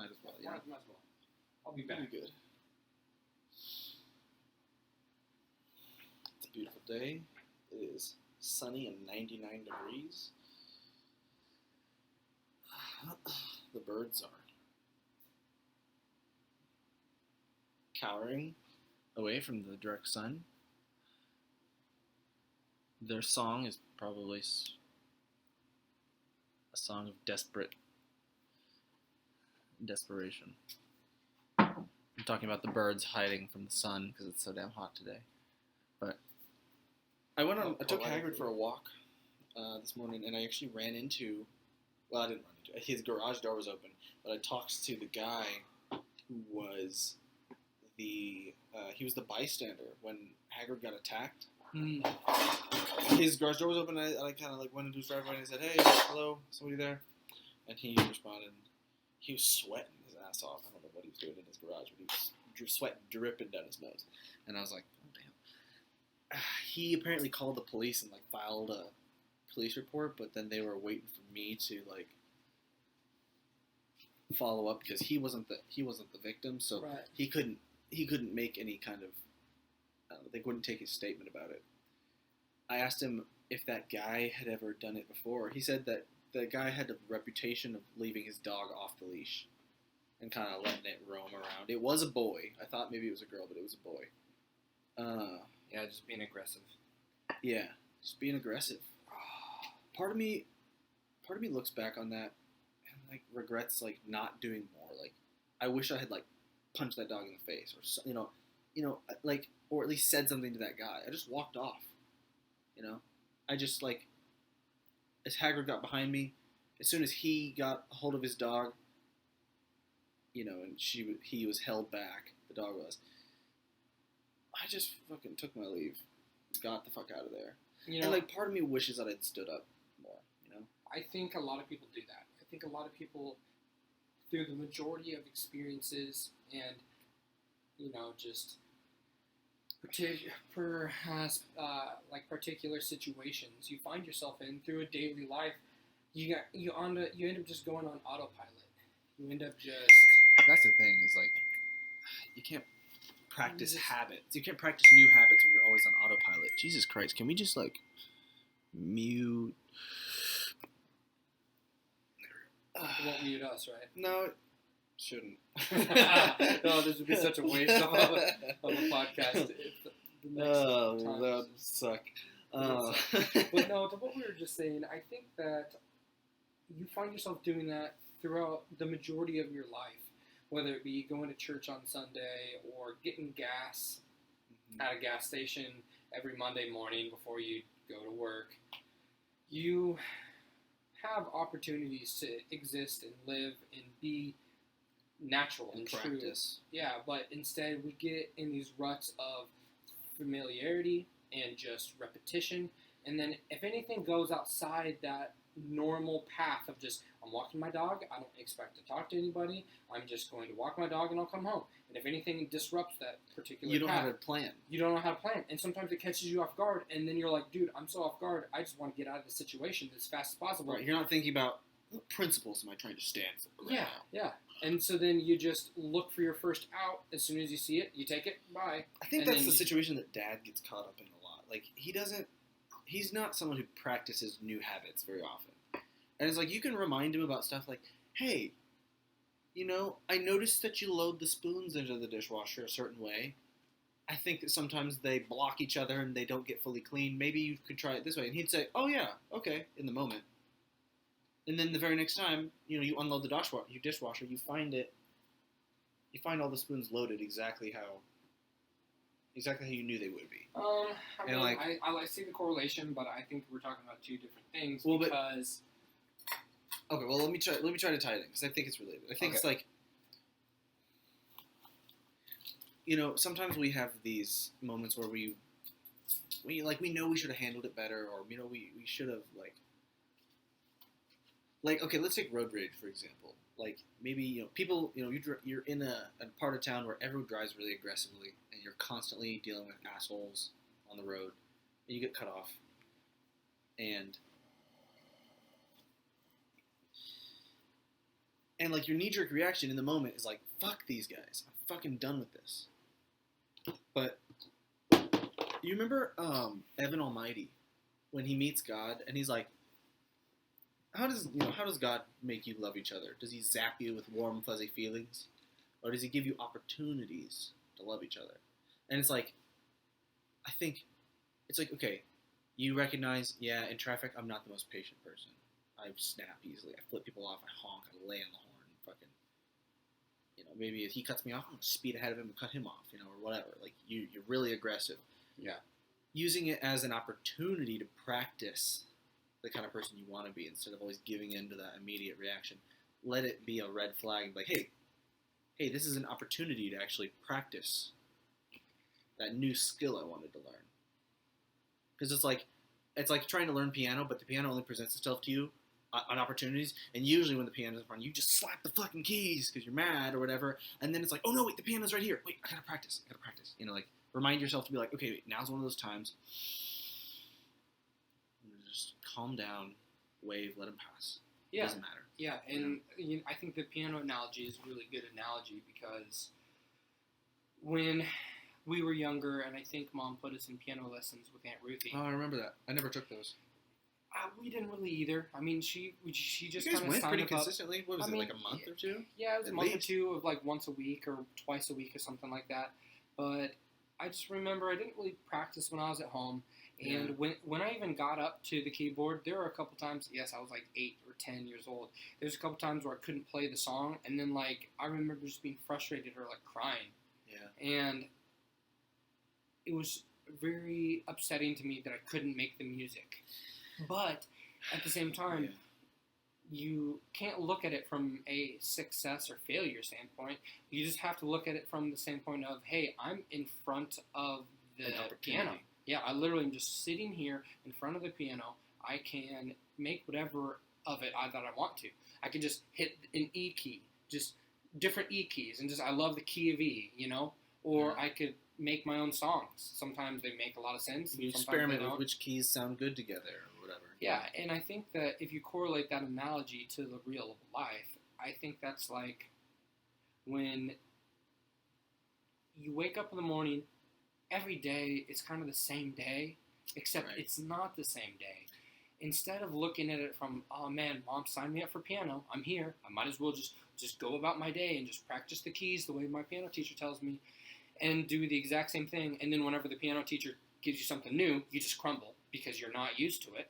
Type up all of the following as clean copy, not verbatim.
Might as well. Yeah. Might as well. I'll be back. Pretty good. It's a beautiful day. It is sunny and 99 degrees. The birds are cowering away from the direct sun. Their song is probably a song of desperation. I'm talking about the birds hiding from the sun because it's so damn hot today. But I took Hagrid for a walk this morning, and I actually ran into. Well, I didn't run into. His garage door was open, but I talked to the guy who was he was the bystander when Hagrid got attacked. His garage door was open, and I kind of like went into his driveway and I said, "Hey, hello, somebody there?" And he responded. He was sweating his ass off. I don't know what he was doing in his garage, but he was sweat dripping down his nose. And I was like, "Oh damn." He apparently called the police and like filed a police report, but then they were waiting for me to like follow up because he wasn't the victim, so Right. he couldn't make any kind of they wouldn't take his statement about it. I asked him if that guy had ever done it before. He said that the guy had a reputation of leaving his dog off the leash and kind of letting it roam around. It was a boy. I thought maybe it was a girl, but it was a boy. Yeah, just being aggressive. Yeah, just being aggressive. Part of me looks back on that and like regrets like not doing more. Like, I wish I had like punched that dog in the face or like, or at least said something to that guy. I just walked off. I just like, as Hagrid got behind me, as soon as he got a hold of his dog, and he was held back. The dog was. I just fucking took my leave, got the fuck out of there. And like, part of me wishes that I'd stood up more. I think a lot of people do that. I think a lot of people, through the majority of experiences and, just perhaps particular situations you find yourself in through a daily life, you end up just going on autopilot. You end up just. That's the thing is like, you can't practice habits. You can't practice new habits when you're always on autopilot. Jesus Christ, can we just like mute? It won't mute us, right? No, it shouldn't. No, this would be such a waste of a podcast. That would suck. But no, to what we were just saying, I think that you find yourself doing that throughout the majority of your life, whether it be going to church on Sunday or getting gas at a gas station every Monday morning before you go to work. You have opportunities to exist and live and be natural and practice. True. Yeah, but instead we get in these ruts of familiarity and just repetition, and then if anything goes outside that normal path of just, I'm walking my dog, I don't expect to talk to anybody, I'm just going to walk my dog and I'll come home. And if anything disrupts that particular you don't path, have a plan. You don't know how to plan. And sometimes it catches you off guard, and then you're like, dude, I'm so off guard, I just want to get out of the situation as fast as possible. Right, you're not thinking about what principles am I trying to stand for right now. Yeah. And so then you just look for your first out. As soon as you see it, you take it, bye. I think that's the situation that Dad gets caught up in a lot. Like, he's not someone who practices new habits very often. And it's like, you can remind him about stuff like, hey, I noticed that you load the spoons into the dishwasher a certain way. I think that sometimes they block each other and they don't get fully clean. Maybe you could try it this way. And he'd say, oh yeah, okay, in the moment. And then the very next time, you unload the dishwasher, you find all the spoons loaded exactly how you knew they would be. I see the correlation, but I think we're talking about two different things because. Okay, well let me try to tie it in because I think it's related. I think it's like, sometimes we have these moments where we know we should have handled it better, or we should have like okay, let's take road rage for example. Like maybe people you're in a part of town where everyone drives really aggressively, and you're constantly dealing with assholes on the road, and you get cut off, and And like your knee-jerk reaction in the moment is like, fuck these guys. I'm fucking done with this. But you remember Evan Almighty when he meets God and he's like, how does God make you love each other? Does he zap you with warm, fuzzy feelings? Or does he give you opportunities to love each other? And it's like, I think it's like, okay, you recognize, yeah, in traffic, I'm not the most patient person. I snap easily. I flip people off. I honk. I lay on the horn. Fucking, maybe if he cuts me off, I'm going to speed ahead of him and cut him off, or whatever. Like, you're really aggressive. Yeah. Using it as an opportunity to practice the kind of person you want to be instead of always giving in to that immediate reaction. Let it be a red flag. Like, hey, this is an opportunity to actually practice that new skill I wanted to learn. Because it's like trying to learn piano, but the piano only presents itself to you on opportunities, and usually when the piano's in front of you, just slap the fucking keys because you're mad or whatever, and then it's like, oh no, wait, the piano's right here. Wait, I gotta practice. Like, remind yourself to be like, okay, wait, now's one of those times. Just calm down, wave, let him pass. Yeah. It doesn't matter. Yeah, and I think the piano analogy is a really good analogy because when we were younger, and I think Mom put us in piano lessons with Aunt Ruthie. Oh, I remember that. I never took those. We didn't really either. I mean, she just you guys kind of went pretty up. consistently. What was it, like a month or two? Yeah, it was At a month or least. two of like once a week or twice a week or something like that. But I just remember I didn't really practice when I was at home. And when I even got up to the keyboard, there were a couple times, yes, I was like 8 or 10 years old. There's a couple times where I couldn't play the song, and then like I remember just being frustrated or like crying. Yeah. And it was very upsetting to me that I couldn't make the music. But at the same time, you can't look at it from a success or failure standpoint. You just have to look at it from the standpoint of, hey, I'm in front of the piano. Yeah, I literally am just sitting here in front of the piano. I can make whatever of it that I want to. I can just hit an E key, just different E keys, and I love the key of E, Or I could make my own songs. Sometimes they make a lot of sense. You experiment with which keys sound good together or whatever. Yeah, and I think that if you correlate that analogy to the real life, I think that's like when you wake up in the morning, every day is kind of the same day, except it's not the same day. Instead of looking at it from, oh man, Mom signed me up for piano, I'm here, I might as well just go about my day and just practice the keys the way my piano teacher tells me, and do the exact same thing, and then whenever the piano teacher gives you something new, you just crumble because you're not used to it.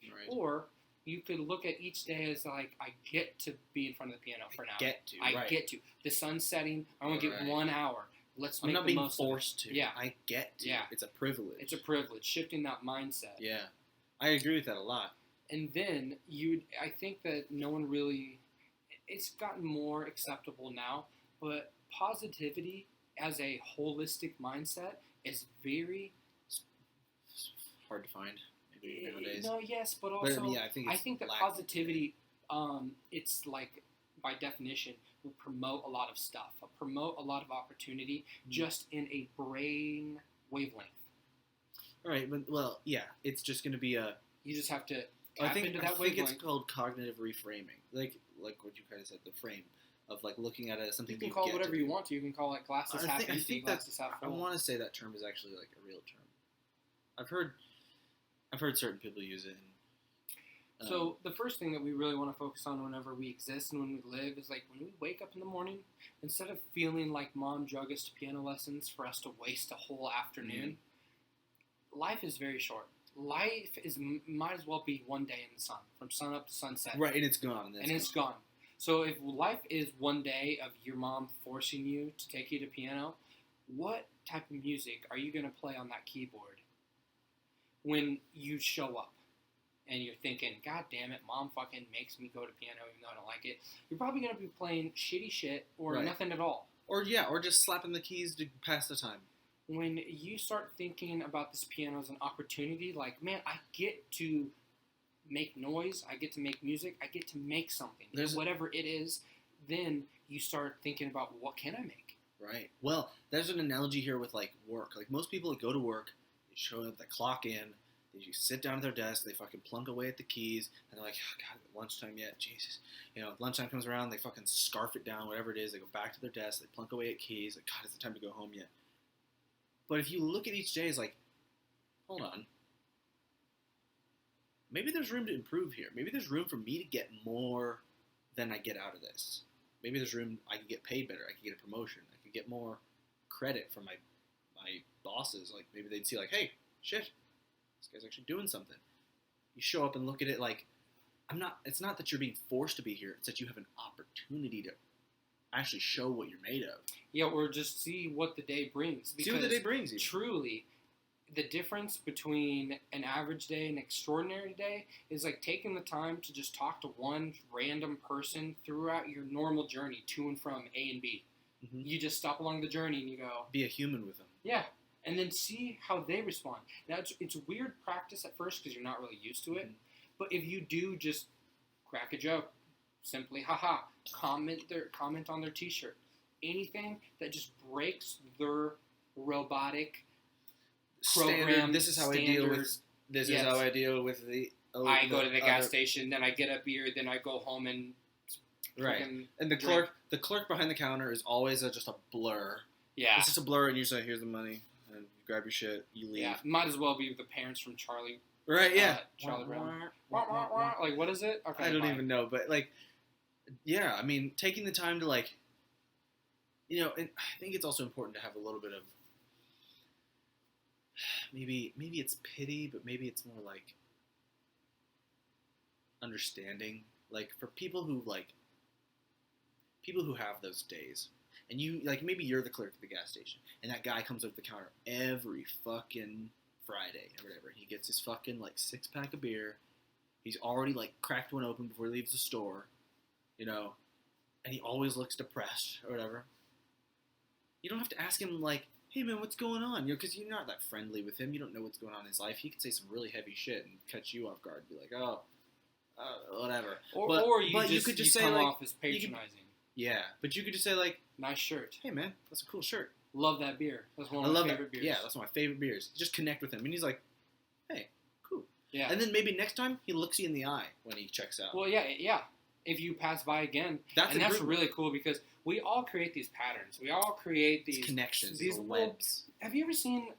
Right. Or you could look at each day as like, I get to be in front of the piano for an hour. I get to. The sun's setting, I want to get 1 hour. Let's make I'm not the being most forced of it. to. Yeah. I get to. Yeah. It's a privilege. It's a privilege. Shifting that mindset. Yeah. I agree with that a lot. And then I think that no one really, it's gotten more acceptable now, but positivity as a holistic mindset is very hard to find nowadays. No, yes, but also yeah, I think that positivity, it's like by definition will promote a lot of stuff, promote a lot of opportunity, just in a brain wavelength. All right, but yeah, it's just going to be a. You just have to. I think it's called cognitive reframing, like what you kind of said, the frame of like looking at it as something. You can call it whatever you want to. You can call it glasses half empty, glasses half full. I want to say that term is actually like a real term. I've heard certain people use it. So the first thing that we really want to focus on whenever we exist and when we live is like when we wake up in the morning, instead of feeling like Mom drug us to piano lessons for us to waste a whole afternoon, life is very short. Life might as well be one day in the sun, from sun up to sunset. Right, and it's gone. And it's gone. So if life is one day of your mom forcing you to take you to piano, what type of music are you going to play on that keyboard when you show up? And you're thinking, God damn it, Mom fucking makes me go to piano even though I don't like it. You're probably going to be playing shitty shit or nothing at all. Or just slapping the keys to pass the time. When you start thinking about this piano as an opportunity, like, man, I get to make noise, I get to make music, I get to make something. Whatever it is, then you start thinking about what can I make? Right. Well, there's an analogy here with, like, work. Like, most people that go to work, they show up, they clock in, They just sit down at their desk, they fucking plunk away at the keys, and they're like, oh, God, lunchtime yet? Jesus. Lunchtime comes around, they fucking scarf it down, whatever it is, they go back to their desk, they plunk away at keys, like, God, is it time to go home yet? But if you look at each day, it's like, hold on. Maybe there's room to improve here. Maybe there's room for me to get more than I get out of this. Maybe there's room I can get paid better. I can get a promotion. I can get more credit from my bosses. Like, maybe they'd see, like, hey, shit, this guy's actually doing something. You show up and look at it like, it's not that you're being forced to be here. It's that you have an opportunity to actually show what you're made of. Yeah, or just see what the day brings. See what the day brings you. Truly, the difference between an average day and an extraordinary day is like taking the time to just talk to one random person throughout your normal journey to and from A and B. Mm-hmm. You just stop along the journey and you go... Be a human with them. Yeah, and then see how they respond. Now, it's weird practice at first because you're not really used to it, mm-hmm. But if you do just crack a joke, simply, haha, comment on their t-shirt, anything that just breaks their robotic... program. This is how I deal with. This is how I deal with the. I go to the gas station, then I get a beer, then I go home and. Right, and the clerk behind the counter is always just a blur. Yeah, it's just a blur, and you say, "Here's the money," and you grab your shit, you leave. Yeah, might as well be the parents from Charlie. Right. Yeah. Charlie Brown. Like, what is it? Okay, I don't even know, but like, yeah. I mean, taking the time to like, and I think it's also important to have a little bit of. Maybe it's pity, but maybe it's more like understanding. Like for people who have those days, and you like maybe you're the clerk at the gas station, and that guy comes up to the counter every fucking Friday or whatever. He gets his fucking like 6-pack of beer. He's already like cracked one open before he leaves the store, and he always looks depressed or whatever. You don't have to ask him like, hey man, what's going on? Because you're not that friendly with him. You don't know what's going on in his life. He could say some really heavy shit and catch you off guard. Be like, whatever. Or you could just say come off as patronizing. But you could just say like, nice shirt. Hey man, that's a cool shirt. Love that beer. That's one of my favorite beers. Yeah, that's one of my favorite beers. Just connect with him, and he's like, hey, cool. Yeah. And then maybe next time he looks you in the eye when he checks out. Well, yeah. If you pass by again, that's really cool because we all create these patterns. We all create these connections, these webs. Have you ever seen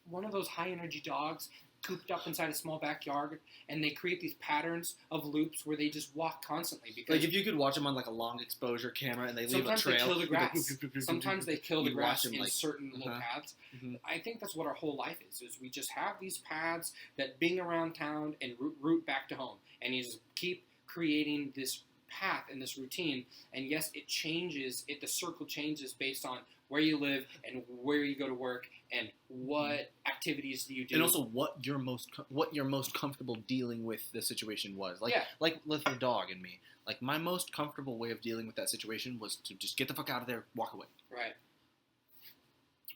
one of those high energy dogs cooped up inside a small backyard, and they create these patterns of loops where they just walk constantly? Because like if you could watch them on like a long exposure camera and they leave a trail. Sometimes they kill the grass. Sometimes they kill the grass in certain little paths. Mm-hmm. I think that's what our whole life is we just have these paths that bing around town and route back to home, and you just keep creating this path and this routine, and yes, it changes. The circle changes based on where you live and where you go to work and what activities do you do, and also what you're most comfortable dealing with the situation was. Like with the dog and me. Like my most comfortable way of dealing with that situation was to just get the fuck out of there, walk away. Right.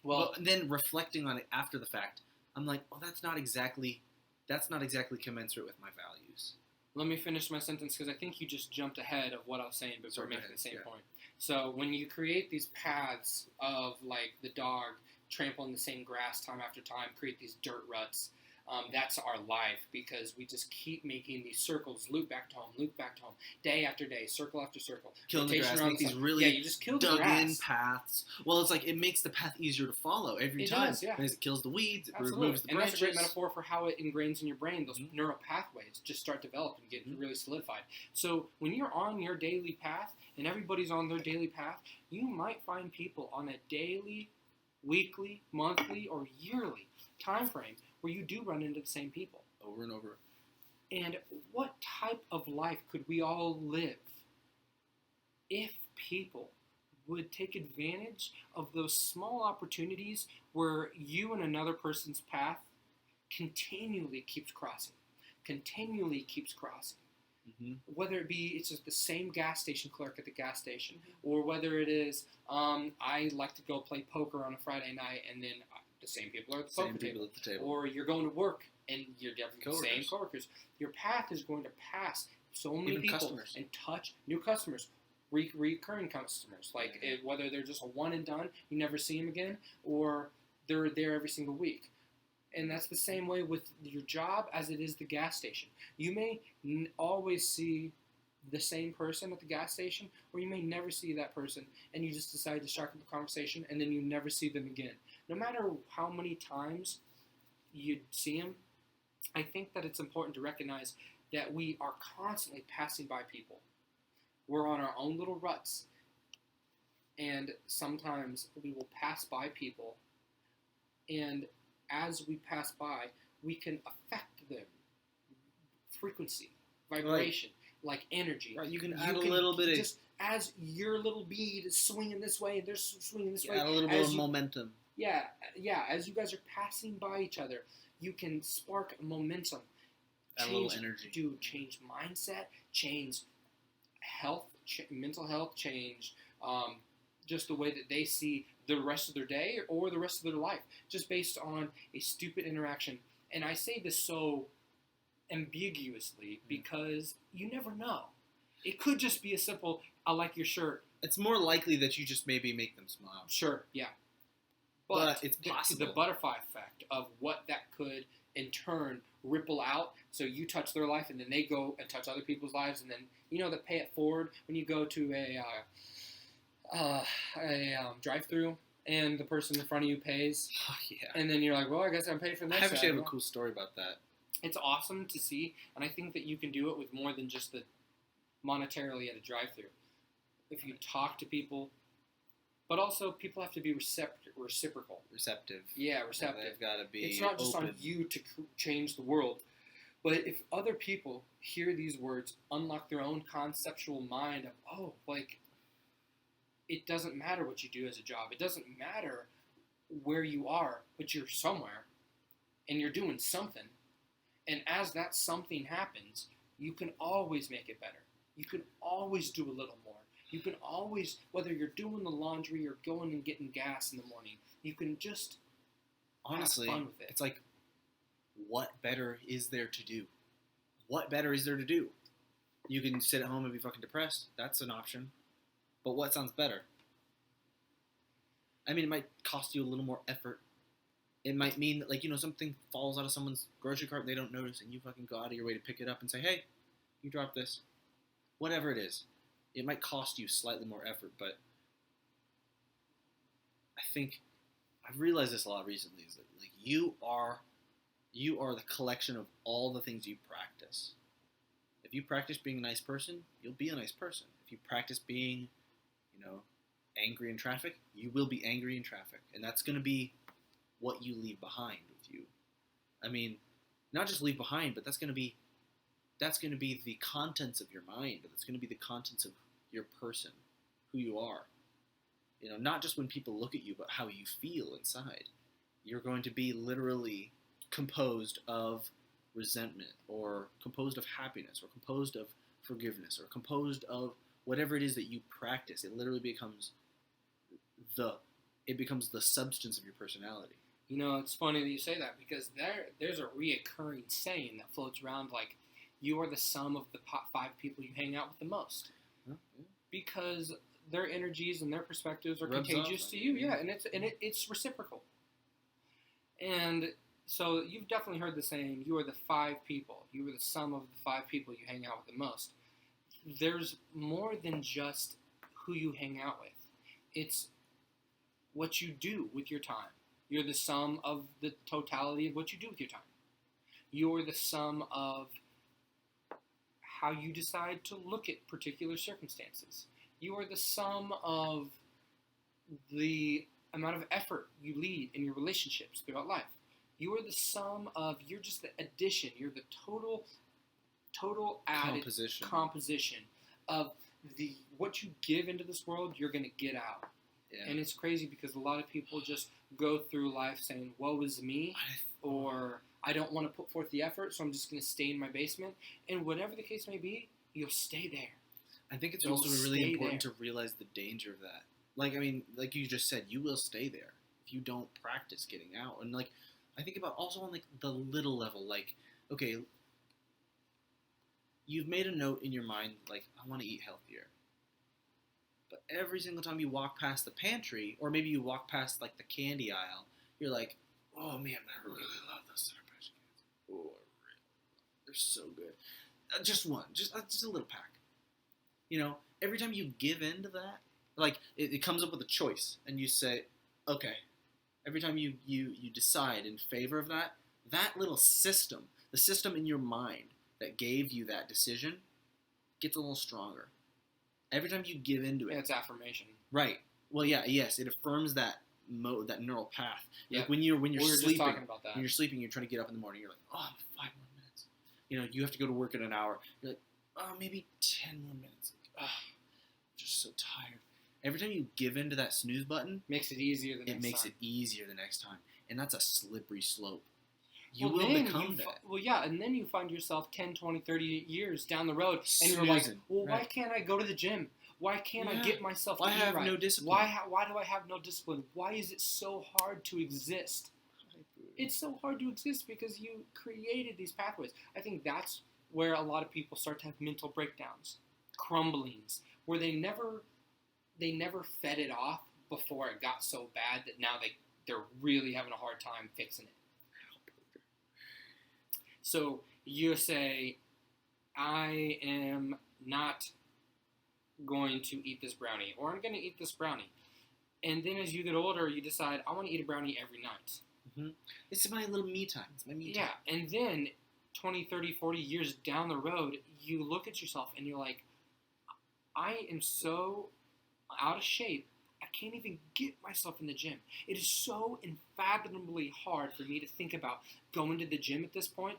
Well, then reflecting on it after the fact, I'm like, oh, that's not exactly commensurate with my values. Let me finish my sentence because I think you just jumped ahead of what I was saying before making the same point. So when you create these paths of like the dog trampling the same grass time after time, create these dirt ruts, that's our life because we just keep making these circles, loop back to home, day after day, circle after circle. Killing the grass, make these really you just kill the grass. Dug-in paths. Well, it's like it makes the path easier to follow every time. Does, yeah. Because it kills the weeds, it Absolutely. removes the branches. And that's a great metaphor for how it ingrains in your brain. Those neural pathways just start developing, get really solidified. So when you're on your daily path and everybody's on their daily path, you might find people on a daily, weekly, monthly, or yearly time frame where you do run into the same people. Over and over. And what type of life could we all live if people would take advantage of those small opportunities where you and another person's path continually keeps crossing? Mm-hmm. Whether it be it's just the same gas station clerk at the gas station, or whether it is I like to go play poker on a Friday night and then the same people are at the poker table. Or you're going to work and you're definitely the same coworkers. Your path is going to pass so many people customers. And touch new customers, recurring customers. Like whether they're just a one and done, you never see them again, or they're there every single week. And that's the same way with your job as it is the gas station. You may always see the same person at the gas station, or you may never see that person, and you just decide to strike up a conversation, and then you never see them again. No matter how many times you see them, I think that it's important to recognize that we are constantly passing by people. We're on our own little ruts, and sometimes we will pass by people, and as we pass by, we can affect them. Frequency, vibration, like energy. Right, you can add a little bit of... Just as your little bead is swinging this way and they're swinging this way. Add a little bit of momentum. Yeah, as you guys are passing by each other, you can spark momentum. Add a little energy. Change mindset, change health, mental health, change just the way that they see the rest of their day or the rest of their life, just based on a stupid interaction. And I say this so ambiguously because you never know. It could just be a simple, I like your shirt. It's more likely that you just maybe make them smile. Sure, yeah. But it's possible. The butterfly effect of what that could, in turn, ripple out. So you touch their life, and then they go and touch other people's lives, and then, the pay it forward when you go to a drive-through, and the person in front of you pays. Oh, yeah. And then you're like, well, I guess I'm paying for the next. I actually have a cool story about that. It's awesome to see, and I think that you can do it with more than just the monetarily at a drive-through. If you talk to people, but also people have to be reciprocal. Receptive. Yeah, receptive. They've got to be It's not just open. on you to change the world, but if other people hear these words, unlock their own conceptual mind of, it doesn't matter what you do as a job. It doesn't matter where you are, but you're somewhere, and you're doing something. And as that something happens, you can always make it better. You can always do a little more. You can always, whether you're doing the laundry or going and getting gas in the morning, you can just honestly have fun with it. It's like, what better is there to do? What better is there to do? You can sit at home and be fucking depressed. That's an option. But what sounds better? I mean, it might cost you a little more effort. It might mean that, something falls out of someone's grocery cart and they don't notice, and you fucking go out of your way to pick it up and say, hey, you dropped this. Whatever it is. It might cost you slightly more effort, but I think I've realized this a lot recently, is that you are the collection of all the things you practice. If you practice being a nice person, you'll be a nice person. If you practice being, angry in traffic, you will be angry in traffic. And that's going to be what you leave behind with you. I mean, not just leave behind, but that's going to be the contents of your mind. That's going to be the contents of your person, who you are. Not just when people look at you, but how you feel inside. You're going to be literally composed of resentment, or composed of happiness, or composed of forgiveness, or composed of whatever it is that you practice. It literally becomes the substance of your personality. It's funny that you say that, because there's a reoccurring saying that floats around, like, you are the sum of the 5 people you hang out with the most. Yeah. Because their energies and their perspectives are Rubs contagious off to on you. you. Yeah, and it's reciprocal. And so you've definitely heard the saying, you are the 5 people. You are the sum of the 5 people you hang out with the most. There's more than just who you hang out with. It's what you do with your time. You're the sum of the totality of what you do with your time. You're the sum of how you decide to look at particular circumstances. You are the sum of the amount of effort you lead in your relationships throughout life. You are the sum of, you're just the addition, you're the total added composition of what you give into this world, you're going to get out. Yeah. And it's crazy because a lot of people just go through life saying, woe is me, or I don't want to put forth the effort, so I'm just going to stay in my basement. And whatever the case may be, you'll stay there. I think it's also really important to realize the danger of that. Like you just said, you will stay there if you don't practice getting out. And I think about also on the little level, okay, you've made a note in your mind, I want to eat healthier. But every single time you walk past the pantry, or maybe you walk past the candy aisle, you're like, Oh man, I really love those Sour Patch Kids. Oh, they're so good. Just one, just a little pack. You know, every time you give in to that, like it comes up with a choice, and you say, okay. Every time you decide in favor of that little system, the system in your mind that gave you that decision, gets a little stronger. Every time you give into it, it's affirmation. Right. Well, yeah, yes, it affirms that that neural path. Yeah. Like when you're sleeping, talking about that. when you're sleeping, you're trying to get up in the morning. You're like, oh, 5 more minutes. You know, you have to go to work in an hour. You're like, oh, maybe 10 more minutes. Like, oh, I'm just so tired. Every time you give in to that snooze button, makes it easier the next time. It makes it easier the next time, and that's a slippery slope. You will become that. Well, yeah, and then you find yourself 10, 20, 30 years down the road, and you're like, well, why can't I go to the gym? Why can't I get myself to eat right? Why have no discipline? Why do I have no discipline? Why is it so hard to exist? It's so hard to exist because you created these pathways. I think that's where a lot of people start to have mental breakdowns, crumblings, where they never fed it off before it got so bad that now they're really having a hard time fixing it. So you say, I am not going to eat this brownie, or I'm going to eat this brownie. And then as you get older, you decide, I want to eat a brownie every night. Mm-hmm. It's my little me time. It's my me time. Yeah, and then 20, 30, 40 years down the road, you look at yourself and you're like, I am so out of shape, I can't even get myself in the gym. It is so unfathomably hard for me to think about going to the gym at this point.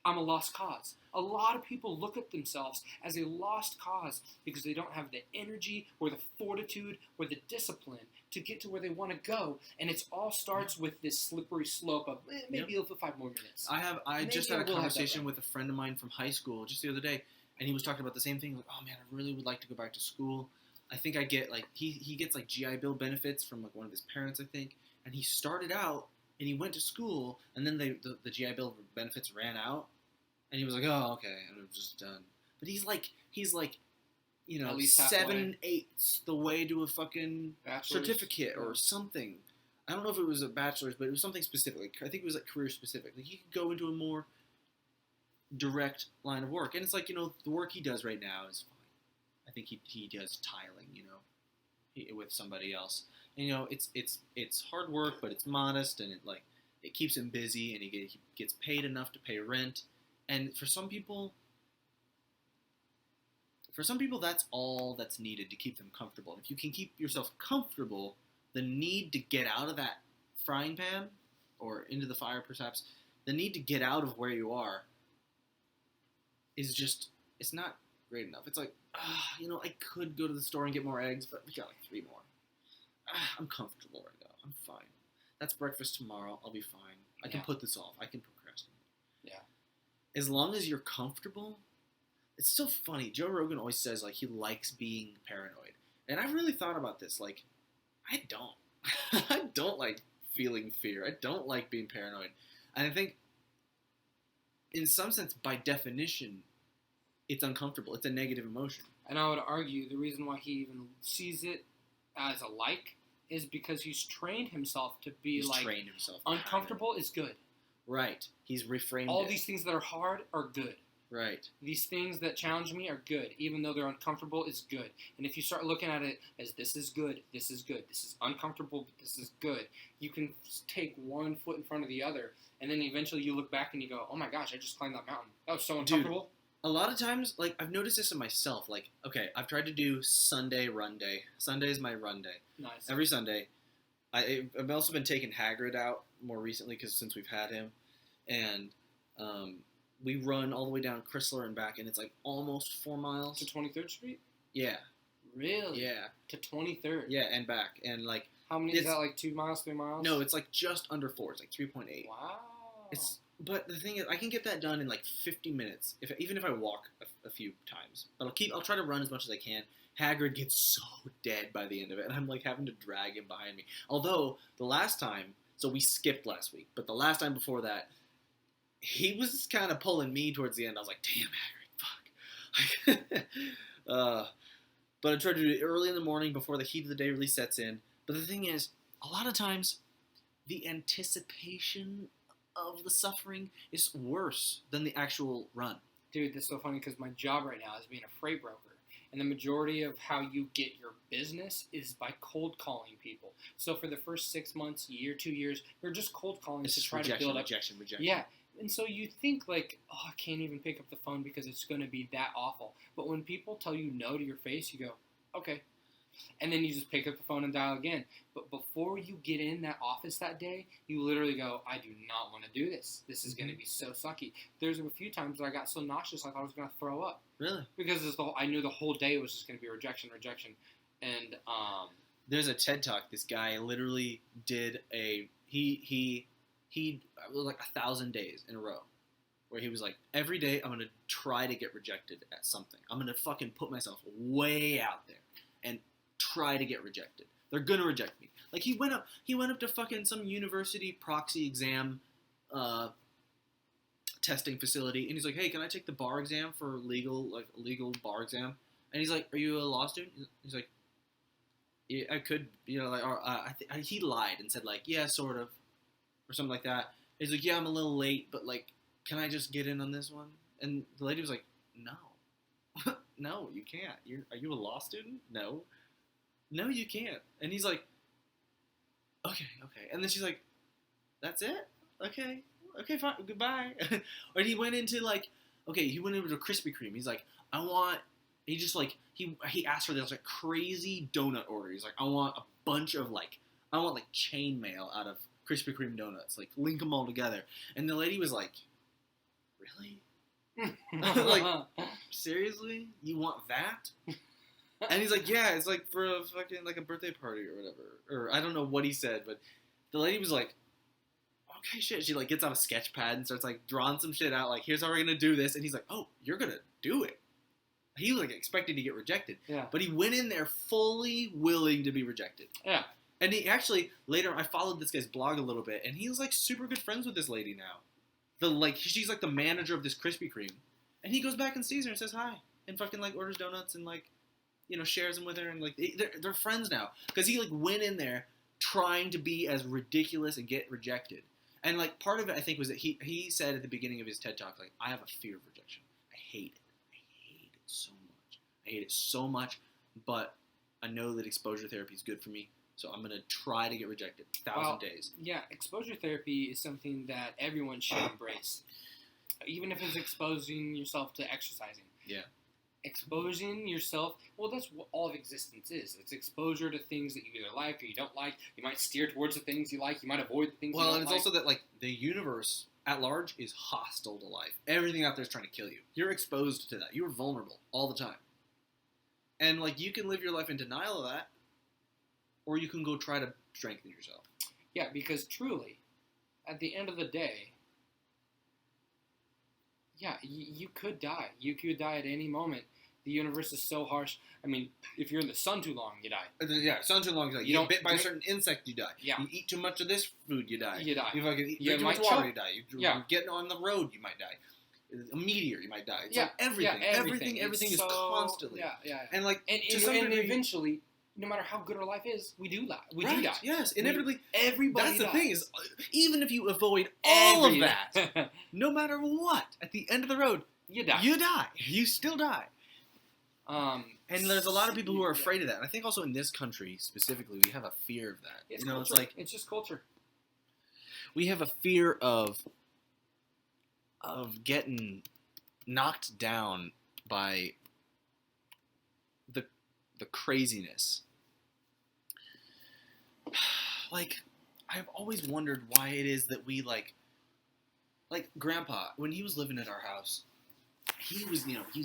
I'm a lost cause. A lot of people look at themselves as a lost cause because they don't have the energy or the fortitude or the discipline to get to where they want to go. And it all starts with this slippery slope of maybe you'll for 5 more minutes. I just had a conversation with a friend of mine from high school just the other day, and he was talking about the same thing. Like, oh man, I really would like to go back to school. I think I get like he gets like GI Bill benefits from like one of his parents, I think. And he started out and he went to school, and then the GI Bill benefits ran out. And he was like, oh, okay, and I'm just done. But he's like, you know, 7/8 the way to a fucking bachelor's certificate or something. I don't know if it was a bachelor's, but it was something specific. Like, I think it was like career specific. Like he could go into a more direct line of work. And it's like, you know, the work he does right now is fine. I think he does tiling, you know, with somebody else. And, you know, it's hard work, but it's modest, and it keeps him busy, and he gets paid enough to pay rent. And for some people, that's all that's needed to keep them comfortable. And if you can keep yourself comfortable, the need to get out of that frying pan, or into the fire perhaps, the need to get out of where you are is just, it's not great enough. It's like, you know, I could go to the store and get more eggs, but we got like 3 more. I'm comfortable right now. I'm fine. That's breakfast tomorrow. I'll be fine. I can put this off. I can procrastinate. Yeah. As long as you're comfortable, it's still funny. Joe Rogan always says, like, he likes being paranoid. And I've really thought about this. Like, I don't. I don't like feeling fear. I don't like being paranoid. And I think, in some sense, by definition, it's uncomfortable. It's a negative emotion. And I would argue the reason why he even sees it as a like is because he's trained himself to be uncomfortable is good. Right. He's reframed all these things that are hard are good. Right. These things that challenge me are good. Even though they're uncomfortable, is good. And if you start looking at it as this is good, this is good, this is uncomfortable, but this is good, you can take one foot in front of the other, and then eventually you look back and you go, oh my gosh, I just climbed that mountain. That was so uncomfortable. Dude, a lot of times, like, I've noticed this in myself. Like, okay, I've tried to do Sunday run day. Sunday is my run day. Nice. Every Sunday. I've also been taking Hagrid out more recently since we've had him. And we run all the way down Chrysler and back, and it's like almost 4 miles. To 23rd Street? Yeah. Really? Yeah. To 23rd? Yeah, and back. And like... How many is that, like 2 miles, 3 miles? No, it's like just under 4. It's like 3.8. Wow. But the thing is, I can get that done in like 50 minutes, even if I walk a few times. But I'll try to run as much as I can. Hagrid gets so dead by the end of it, and I'm like having to drag him behind me. Although, the last time... So we skipped last week, but the last time before that... He was kind of pulling me towards the end. I was like, damn, Hagrid, fuck. But I tried to do it early in the morning before the heat of the day really sets in. But the thing is, a lot of times, the anticipation of the suffering is worse than the actual run. Dude, that's so funny because my job right now is being a freight broker. And the majority of how you get your business is by cold calling people. So for the first 6 months, year, 2 years, you're just cold calling It's to just try to build up. rejection. Yeah. And so you think like, oh, I can't even pick up the phone because it's going to be that awful. But when people tell you no to your face, you go, okay. And then you just pick up the phone and dial again. But before you get in that office that day, you literally go, I do not want to do this. This is going to be so sucky. There's a few times where I got so nauseous I thought I was going to throw up. Really? Because I knew the whole day was just going to be rejection. And there's a TED Talk. This guy literally did he it was like 1,000 days in a row, where he was like, every day I'm gonna try to get rejected at something. I'm gonna fucking put myself way out there and try to get rejected. They're gonna reject me. Like he went up to fucking some university proxy exam testing facility, and he's like, hey, can I take the bar exam for legal bar exam? And he's like, are you a law student? He's like, yeah, I could, he lied and said like, yeah, sort of, or something like that. He's like, yeah, I'm a little late, but like, can I just get in on this one? And the lady was like, no, no, you can't. Are you a law student? No, you can't. And he's like, okay. And then she's like, that's it? Okay, fine, goodbye. Or he went into like, he went into a Krispy Kreme. He's like, he asked for this like crazy donut order. He's like, I want chain mail out of Krispy Kreme donuts, like link them all together. And the lady was like, really? Like, seriously? You want that? And he's like, yeah, it's like for a fucking like a birthday party or whatever. Or I don't know what he said, but the lady was like, okay, shit. She like gets out a sketch pad and starts like drawing some shit out. Like, here's how we're gonna do this. And he's like, oh, you're gonna do it. He was like expecting to get rejected. Yeah. But he went in there fully willing to be rejected. Yeah. And he actually, later, I followed this guy's blog a little bit, and he was like super good friends with this lady now. She's like the manager of this Krispy Kreme. And he goes back and sees her and says hi. And fucking like orders donuts and like, shares them with her. And like, they're friends now. Because he like went in there trying to be as ridiculous and get rejected. And like part of it, I think, was that he said at the beginning of his TED Talk, like, I have a fear of rejection. I hate it. I hate it so much, but I know that exposure therapy is good for me, so I'm going to try to get rejected 1,000 days. Yeah, exposure therapy is something that everyone should embrace, even if it's exposing yourself to exercising. Yeah. Exposing yourself, well, that's what all of existence is. It's exposure to things that you either like or you don't like. You might steer towards the things you like. You might avoid the things you don't like. Well, and it's also that, like, the universe at large is hostile to life. Everything out there is trying to kill you. You're exposed to that. You're vulnerable all the time. And, like, you can live your life in denial of that, or you can go try to strengthen yourself. Yeah, because truly, at the end of the day, yeah, you could die. You could die at any moment. The universe is so harsh. I mean, if you're in the sun too long, you die. Yeah, sun too long, you die. You get bit by a certain insect, you die. Yeah. You eat too much of this food, you die. You die. You fucking drink too much water, you die. You get on the road, you might die. A meteor, you might die. It's like everything. Yeah, everything is constantly. Yeah. And like, and eventually, no matter how good our life is, we do die. We do die. Yes, inevitably. Everybody That's the dies. thing is, even if you avoid all of that, no matter what, at the end of the road, you die. You still die. And there's a lot of people who are afraid of that. And I think also in this country specifically, we have a fear of that. It's culture. It's like it's just culture. We have a fear of getting knocked down by the craziness. Like, I've always wondered why it is that we like Grandpa, when he was living at our house, he's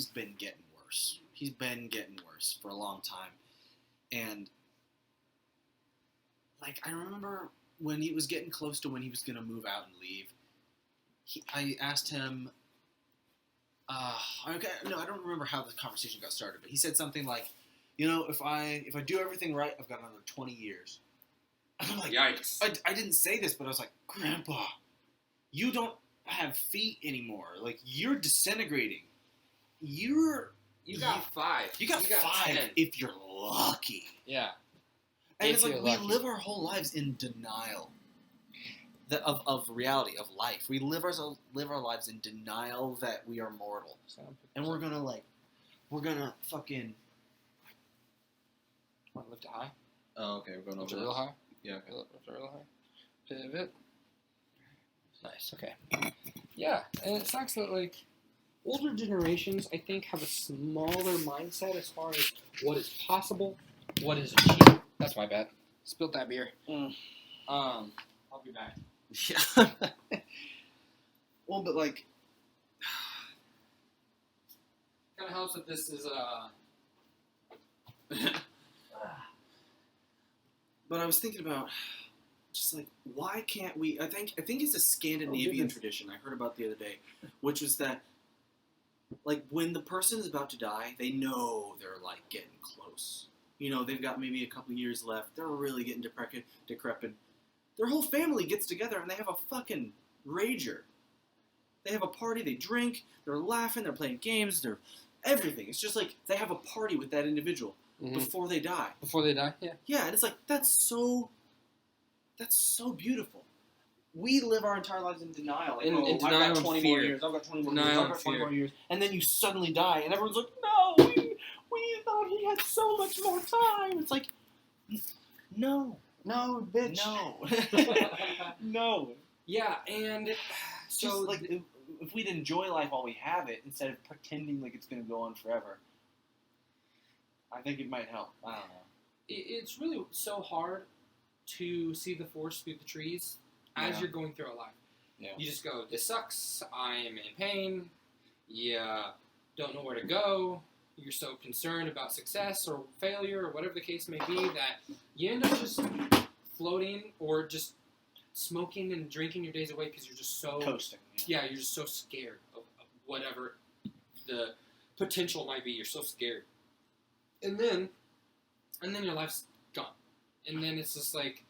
been getting worse. He's been getting worse for a long time. And like, I remember when he was getting close to when he was going to move out and leave, I asked him, I don't remember how the conversation got started, but he said something like, if I do everything right, I've got another 20 years. And I'm like, yikes. I didn't say this, but I was like, Grandpa, you don't have feet anymore. Like, you're disintegrating. You got 5. You got 5 10. if you're lucky. Yeah. And it's like, we live our whole lives in denial. of reality, of life. We live our lives in denial that we are mortal, and we're gonna fucking. Want to lift it high? Oh, okay, we're going Lift over it real high. Yeah, okay. Lift it real high. Pivot. Nice. Okay. Yeah, and it sucks that like older generations, I think, have a smaller mindset as far as what is possible, what is achievable. That's my bad. Spilled that beer. I'll be back. Yeah. Well, but like, Kind of helps that this is but I was thinking about just like why can't we? I think it's a Scandinavian tradition I heard about the other day, which was that like when the person is about to die, they know they're like getting close. You know, they've got maybe a couple years left. They're really getting decrepit. Their whole family gets together and they have a fucking rager. They have a party. They drink. They're laughing. They're playing games. They're everything. It's just like they have a party with that individual before they die. Before they die, yeah. Yeah, and it's like that's so beautiful. We live our entire lives in denial. Like, In I've denial got and 20 fear. more years. I've got 20 more Denial years. I've and got 20 fear. more years. And then you suddenly die, and everyone's like, no, we thought he had so much more time. It's like, no, bitch. No. No. Yeah, and So, so like, if we'd enjoy life while we have it, instead of pretending like it's going to go on forever, I think it might help. I don't know. it's really so hard to see the forest through the trees as Yeah. you're going through a life. Yeah. You just go, this sucks, I am in pain, you don't know where to go, you're so concerned about success or failure or whatever the case may be that you end up just floating or just smoking and drinking your days away because you're just so... Coasting. Yeah, you're just so scared of whatever the potential might be. You're so scared. And then your life's gone. And then it's just like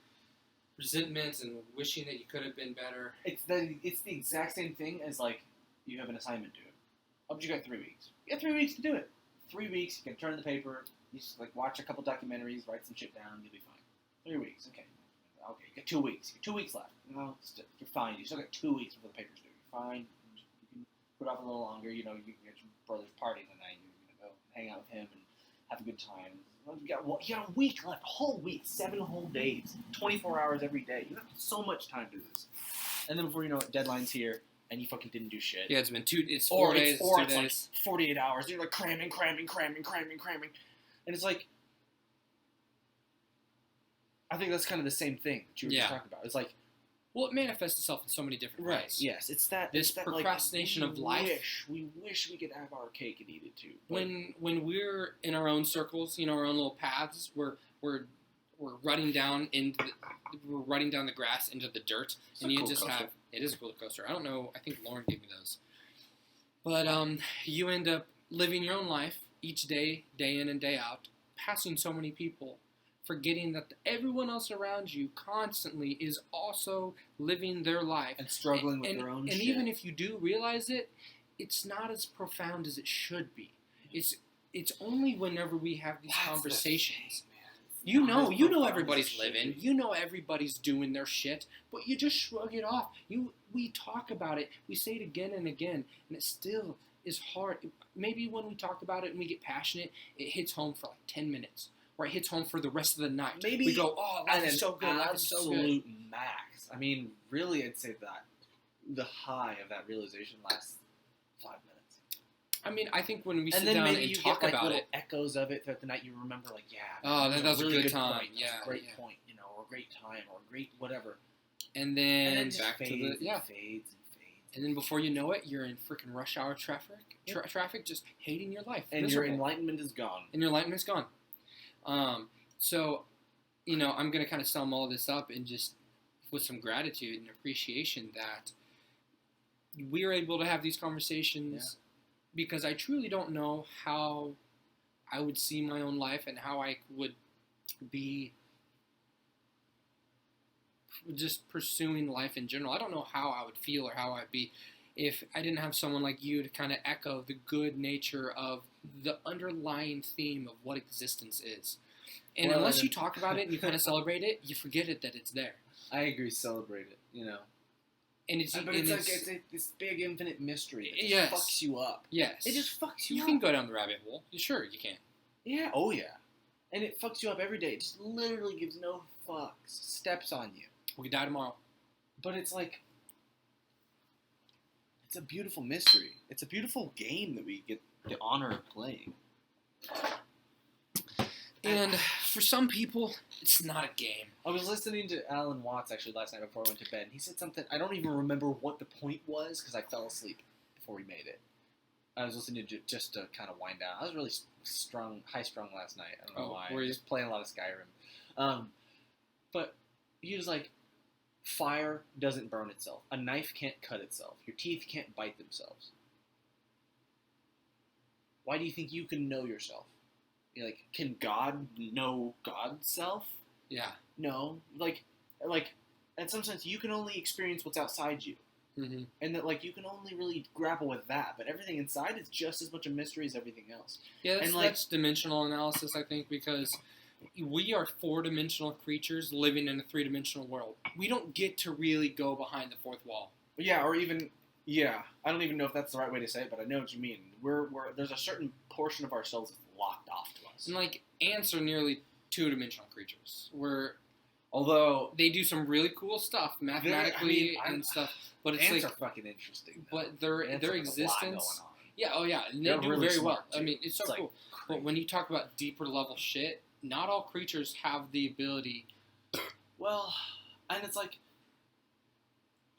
resentment and wishing that you could have been better. It's the exact same thing as like you have an assignment due. Oh, but you got 3 weeks. You got 3 weeks to do it. 3 weeks, you can turn the paper, you just like watch a couple documentaries, write some shit down, you'll be fine. 3 weeks, okay. Okay, you got 2 weeks. You got 2 weeks left. No, you're fine. You still got 2 weeks before the paper's due. You're fine. You can put off a little longer. You know, you get your brother's party tonight. You're gonna go hang out with him and have a good time. You got a week left, a whole week, 7 whole days, 24 hours every day. You have so much time to do this. And then before you know it, deadline's here, and you fucking didn't do shit. Yeah, it's been 4 days, it's 2 days. Like 48 hours. You're like cramming. And it's like, I think that's kind of the same thing that you were just talking about. It's like, well, it manifests itself in so many different ways. Yes, it's that This it's that, procrastination like, of life. We wish we could have our cake and eat it too. When we're in our own circles, you know, our own little paths, we're rutting down the grass into the dirt, and you just have it is a roller coaster. I don't know. I think Lauren gave me those, but you end up living your own life each day, day in and day out, passing so many people, forgetting that everyone else around you constantly is also living their life and struggling with their own shit. And even if you do realize it, it's not as profound as it should be. It's only whenever we have these conversations. You know everybody's living. You know everybody's doing their shit, but you just shrug it off. We talk about it. We say it again and again, and it still is hard. Maybe when we talk about it and we get passionate, it hits home for like 10 minutes. Or it hits home for the rest of the night. Maybe we go, oh, life is so good. Life is so good. Absolute max. I mean, really, I'd say that the high of that realization lasts 5 minutes. I mean, I think when we sit then down maybe and you talk get, like, about little it, echoes of it throughout the night. You remember, like, yeah, oh, that was a really good time. Point. Yeah, That's a great point, you know, or a great time, or a great whatever. And then back to the fades. And then before you know it, you're in freaking rush hour traffic. Traffic, just hating your life, and miserable. your enlightenment is gone. And your enlightenment's gone. So, you know, I'm gonna kind of sum all this up and just with some gratitude and appreciation that we're able to have these conversations. Yeah. Because I truly don't know how I would see my own life and how I would be just pursuing life in general. I don't know how I would feel or how I'd be if I didn't have someone like you to kind of echo the good nature of the underlying theme of what existence is. And unless you talk about it and you kind of celebrate it, you forget it that it's there. I agree. Celebrate it. You know. And it's But it's this big infinite mystery that Yes. just fucks you up. yes, It just fucks you you up. can go down the rabbit hole. Sure, you can. Yeah. Oh yeah. And it fucks you up every day. It just literally gives no fucks. Steps on you. We could die tomorrow. But it's like, it's a beautiful mystery. It's a beautiful game that we get the honor of playing. And for some people, it's not a game. I was listening to Alan Watts actually last night before I went to bed. And he said something. I don't even remember what the point was because I fell asleep before we made it. I was listening to just to kind of wind down. I was really high strung last night. I don't know why. Were you? Just playing a lot of Skyrim. But he was like, fire doesn't burn itself. A knife can't cut itself. Your teeth can't bite themselves. Why do you think you can know yourself? You're like, can God know God's self? Yeah. No. Like, in some sense, you can only experience what's outside you. Mm-hmm. And that, like, you can only really grapple with that. But everything inside is just as much a mystery as everything else. Yeah, And, that's dimensional analysis, I think, because we are four-dimensional creatures living in a three-dimensional world. We don't get to really go behind the fourth wall. Yeah, or even, yeah. I don't even know if that's the right way to say it, but I know what you mean. There's a certain portion of ourselves that's locked off to us. And, like, ants are nearly two-dimensional creatures, where Although they do some really cool stuff mathematically and stuff. But it's ants like, are fucking interesting. Though. but their Ants have a lot existence. going on. Yeah, oh yeah, and They're they do really very well. smart, too. I mean, it's so It's, like, cool. But when you talk about deeper level shit, not all creatures have the ability. Well, and it's like,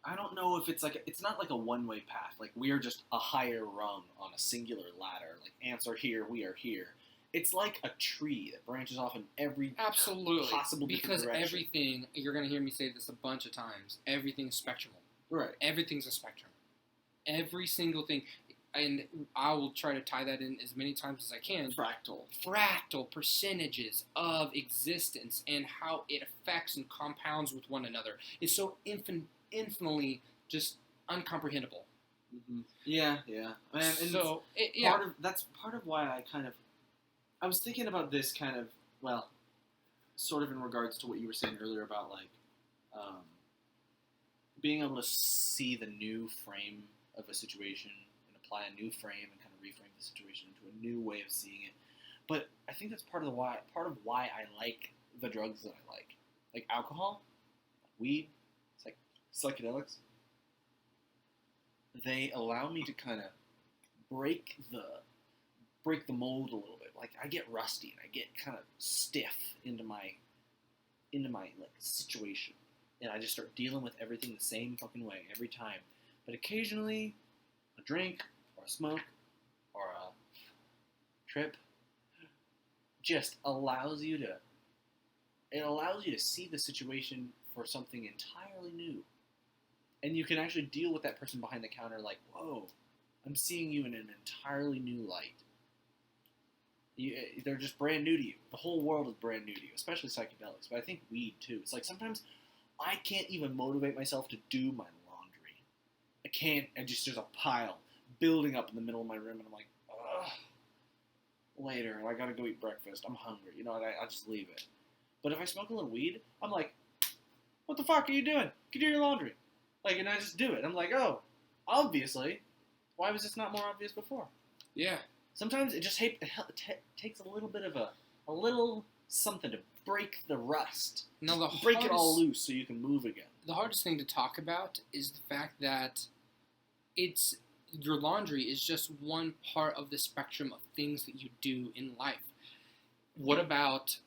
I don't know if it's not like a one-way path. Like, we are just a higher rung on a singular ladder. Like, ants are here, we are here. It's like a tree that branches off in every Absolutely. possible different Because direction. everything, you're going to hear me say this a bunch of times, everything is spectral. Right. Everything's a spectrum. Every single thing. And I will try to tie that in as many times as I can. Fractal percentages of existence and how it affects and compounds with one another is so infinitely just uncomprehendable. Mm-hmm. Yeah. And So, that's part of why I was thinking about this kind of, well, sort of in regards to what you were saying earlier about, like, being able to see the new frame of a situation and apply a new frame and kind of reframe the situation into a new way of seeing it. But I think that's part of why I like the drugs that I like alcohol, weed, like psychedelics. They allow me to kind of break the mold a little bit. Like, I get rusty and I get kind of stiff into my like situation, and I just start dealing with everything the same fucking way every time. But occasionally, a drink or a smoke or a trip just allows you to see the situation for something entirely new, and you can actually deal with that person behind the counter like, whoa, I'm seeing you in an entirely new light. They're just brand new to you. The whole world is brand new to you, especially psychedelics. But I think weed, too. It's like sometimes I can't even motivate myself to do my laundry. I can't. There's a pile building up in the middle of my room, and I'm like, ugh. Later, I gotta go eat breakfast. I'm hungry. You know, I just leave it. But if I smoke a little weed, I'm like, what the fuck are you doing? Go do your laundry. Like, and I just do it. I'm like, oh, obviously. Why was this not more obvious before? Yeah. Sometimes it just takes a little bit of a little something to break the rust. Now Break it all loose so you can move again. The hardest thing to talk about is the fact that your laundry is just one part of the spectrum of things that you do in life. What about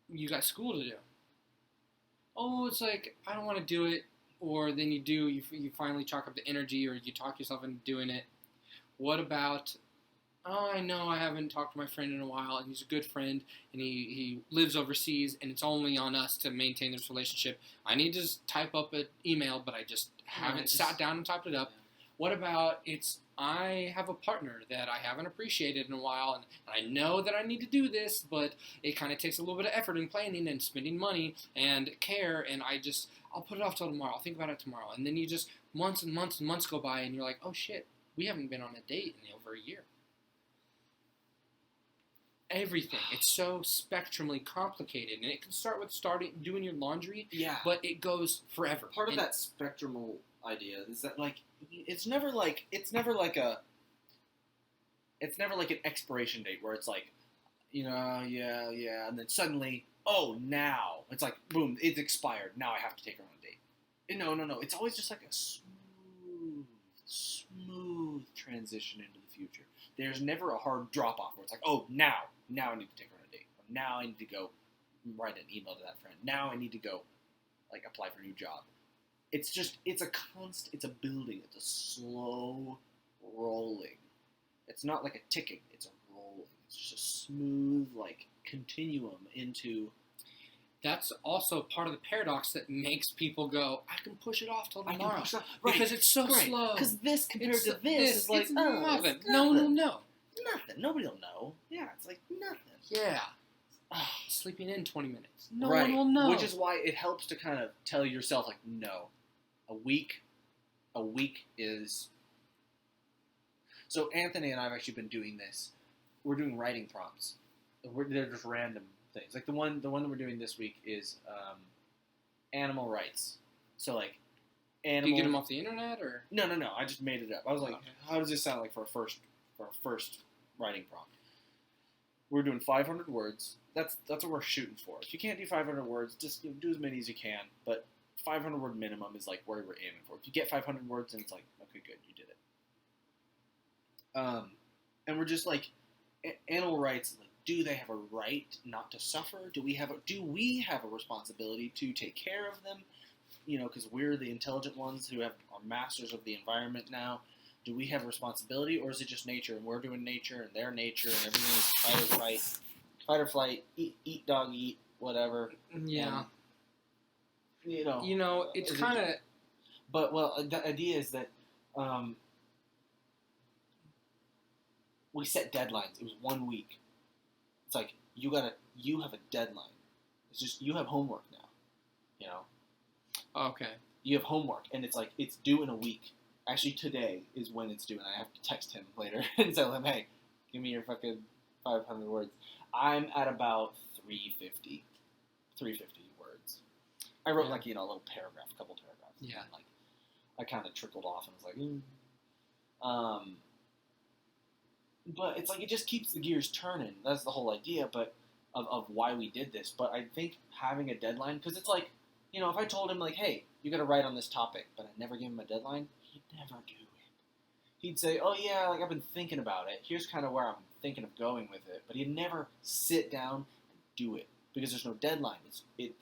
you got school to do? Oh, it's like, I don't want to do it. Or then you do, you finally chalk up the energy, or you talk yourself into doing it. What about, oh, I know I haven't talked to my friend in a while, and he's a good friend, and he lives overseas, and it's only on us to maintain this relationship. I need to just type up an email, but I just haven't sat down and typed it up. Yeah. What about I have a partner that I haven't appreciated in a while, and I know that I need to do this, but it kind of takes a little bit of effort and planning and spending money and care, and I'll put it off till tomorrow. I'll think about it tomorrow. And then you just, months and months and months go by, and you're like, oh shit, we haven't been on a date in over a year. everything. It's so spectrumly complicated, and it can start with doing your laundry, Yeah. but it goes forever. Part of that spectrumal idea is that like it's never like an expiration date where it's like, yeah, and then suddenly, oh, now it's like boom, it's expired. Now I have to take her on a date. No. It's always just like a smooth transition into the future. There's never a hard drop off where it's like, oh, now I need to take her on a date. Or now I need to go write an email to that friend. Now I need to go like apply for a new job. It's a building. It's a slow rolling. It's not like a ticking. It's a rolling. It's just a smooth like continuum into. That's also part of the paradox that makes people go, I can push it off till tomorrow. Right. Because it's so slow. Because this compared to this is like, it's nothing. No. Nothing. Nobody will know. Yeah, it's like nothing. Yeah. Sleeping in 20 minutes. No right. one will know. Which is why it helps to kind of tell yourself, like, no. A week is... So Anthony and I have actually been doing this. We're doing writing prompts. They're just random things. Like the one that we're doing this week is animal rights. So like animal. Do you get them off the internet or? No. I just made it up. I was like, okay. How does this sound like for a first writing prompt? We're doing 500 words. That's what we're shooting for. If you can't do 500 words, just do as many as you can. But 500 word minimum is like where we're aiming for. If you get 500 words, then it's like, okay, good, you did it. And we're just like animal rights. Like, do they have a right not to suffer? Do we have a responsibility to take care of them? Because we're the intelligent ones who are masters of the environment now. Do we have a responsibility, or is it just nature, and we're doing nature, and they're nature, and everything is fight or flight, eat dog, eat, whatever. Yeah. And, it's kind of... But, the idea is that we set deadlines. It was 1 week. It's like, you have a deadline. It's just, you have homework now, Okay. You have homework, and it's like, it's due in a week. Actually, today is when it's due, and I have to text him later and tell him, hey, give me your fucking 500 words. I'm at about 350 words. I wrote, a little paragraph, a couple paragraphs. Yeah. And, I kind of trickled off and was like, But it's like, it just keeps the gears turning. That's the whole idea, but of why we did this. But I think having a deadline, because it's like, if I told him, like, hey, you got to write on this topic, but I never give him a deadline, he'd never do it. He'd say, oh, yeah, I've been thinking about it. Here's kind of where I'm thinking of going with it. But he'd never sit down and do it because there's no deadline. It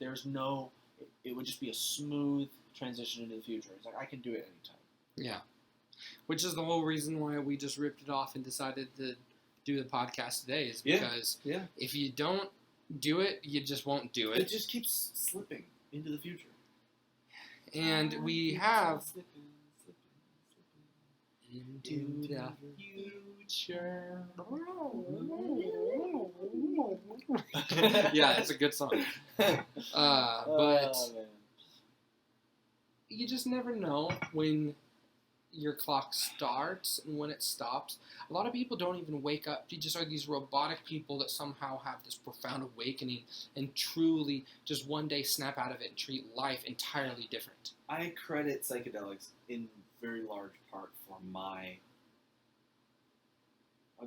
would just be a smooth transition into the future. It's like, I can do it anytime. Yeah. Which is the whole reason why we just ripped it off and decided to do the podcast today is because if you don't do it, you just won't do it. It just keeps slipping into the future. And we have into the future. Yeah, it's a good song. But you just never know when your clock starts and when it stops. A lot of people don't even wake up. You just are these robotic people that somehow have this profound awakening and truly just one day snap out of it and treat life entirely different. I credit psychedelics in very large part for my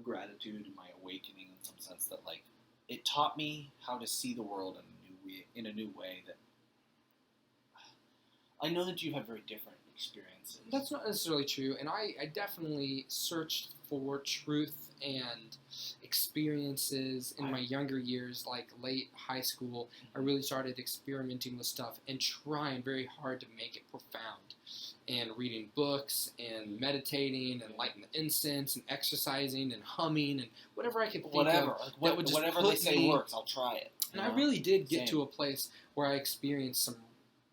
gratitude and my awakening in some sense that it taught me how to see the world in a new way that I know that you've had very different experiences. That's not necessarily true, and I definitely searched for truth and experiences in my younger years, like late high school. I really started experimenting with stuff and trying very hard to make it profound, and reading books and meditating and lighting the incense and exercising and humming and whatever I could think of that would just whatever put they say me, works, I'll try it. And I really did get to a place where I experienced some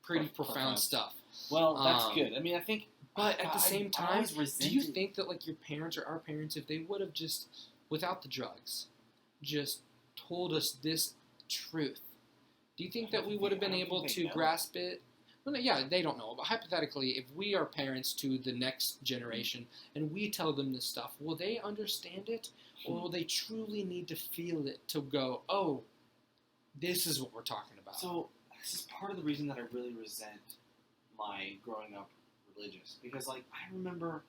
pretty profound stuff. Well, that's good. I mean, I think... But at the same time, do you think that your parents or our parents, if they would have just, without the drugs, just told us this truth, do you think that we would have been able to grasp it Well, yeah, they don't know. But hypothetically, if we are parents to the next generation and we tell them this stuff, will they understand it? Or will they truly need to feel it to go, oh, this is what we're talking about? So this is part of the reason that I really resent my growing up religious. Because, like, I remember,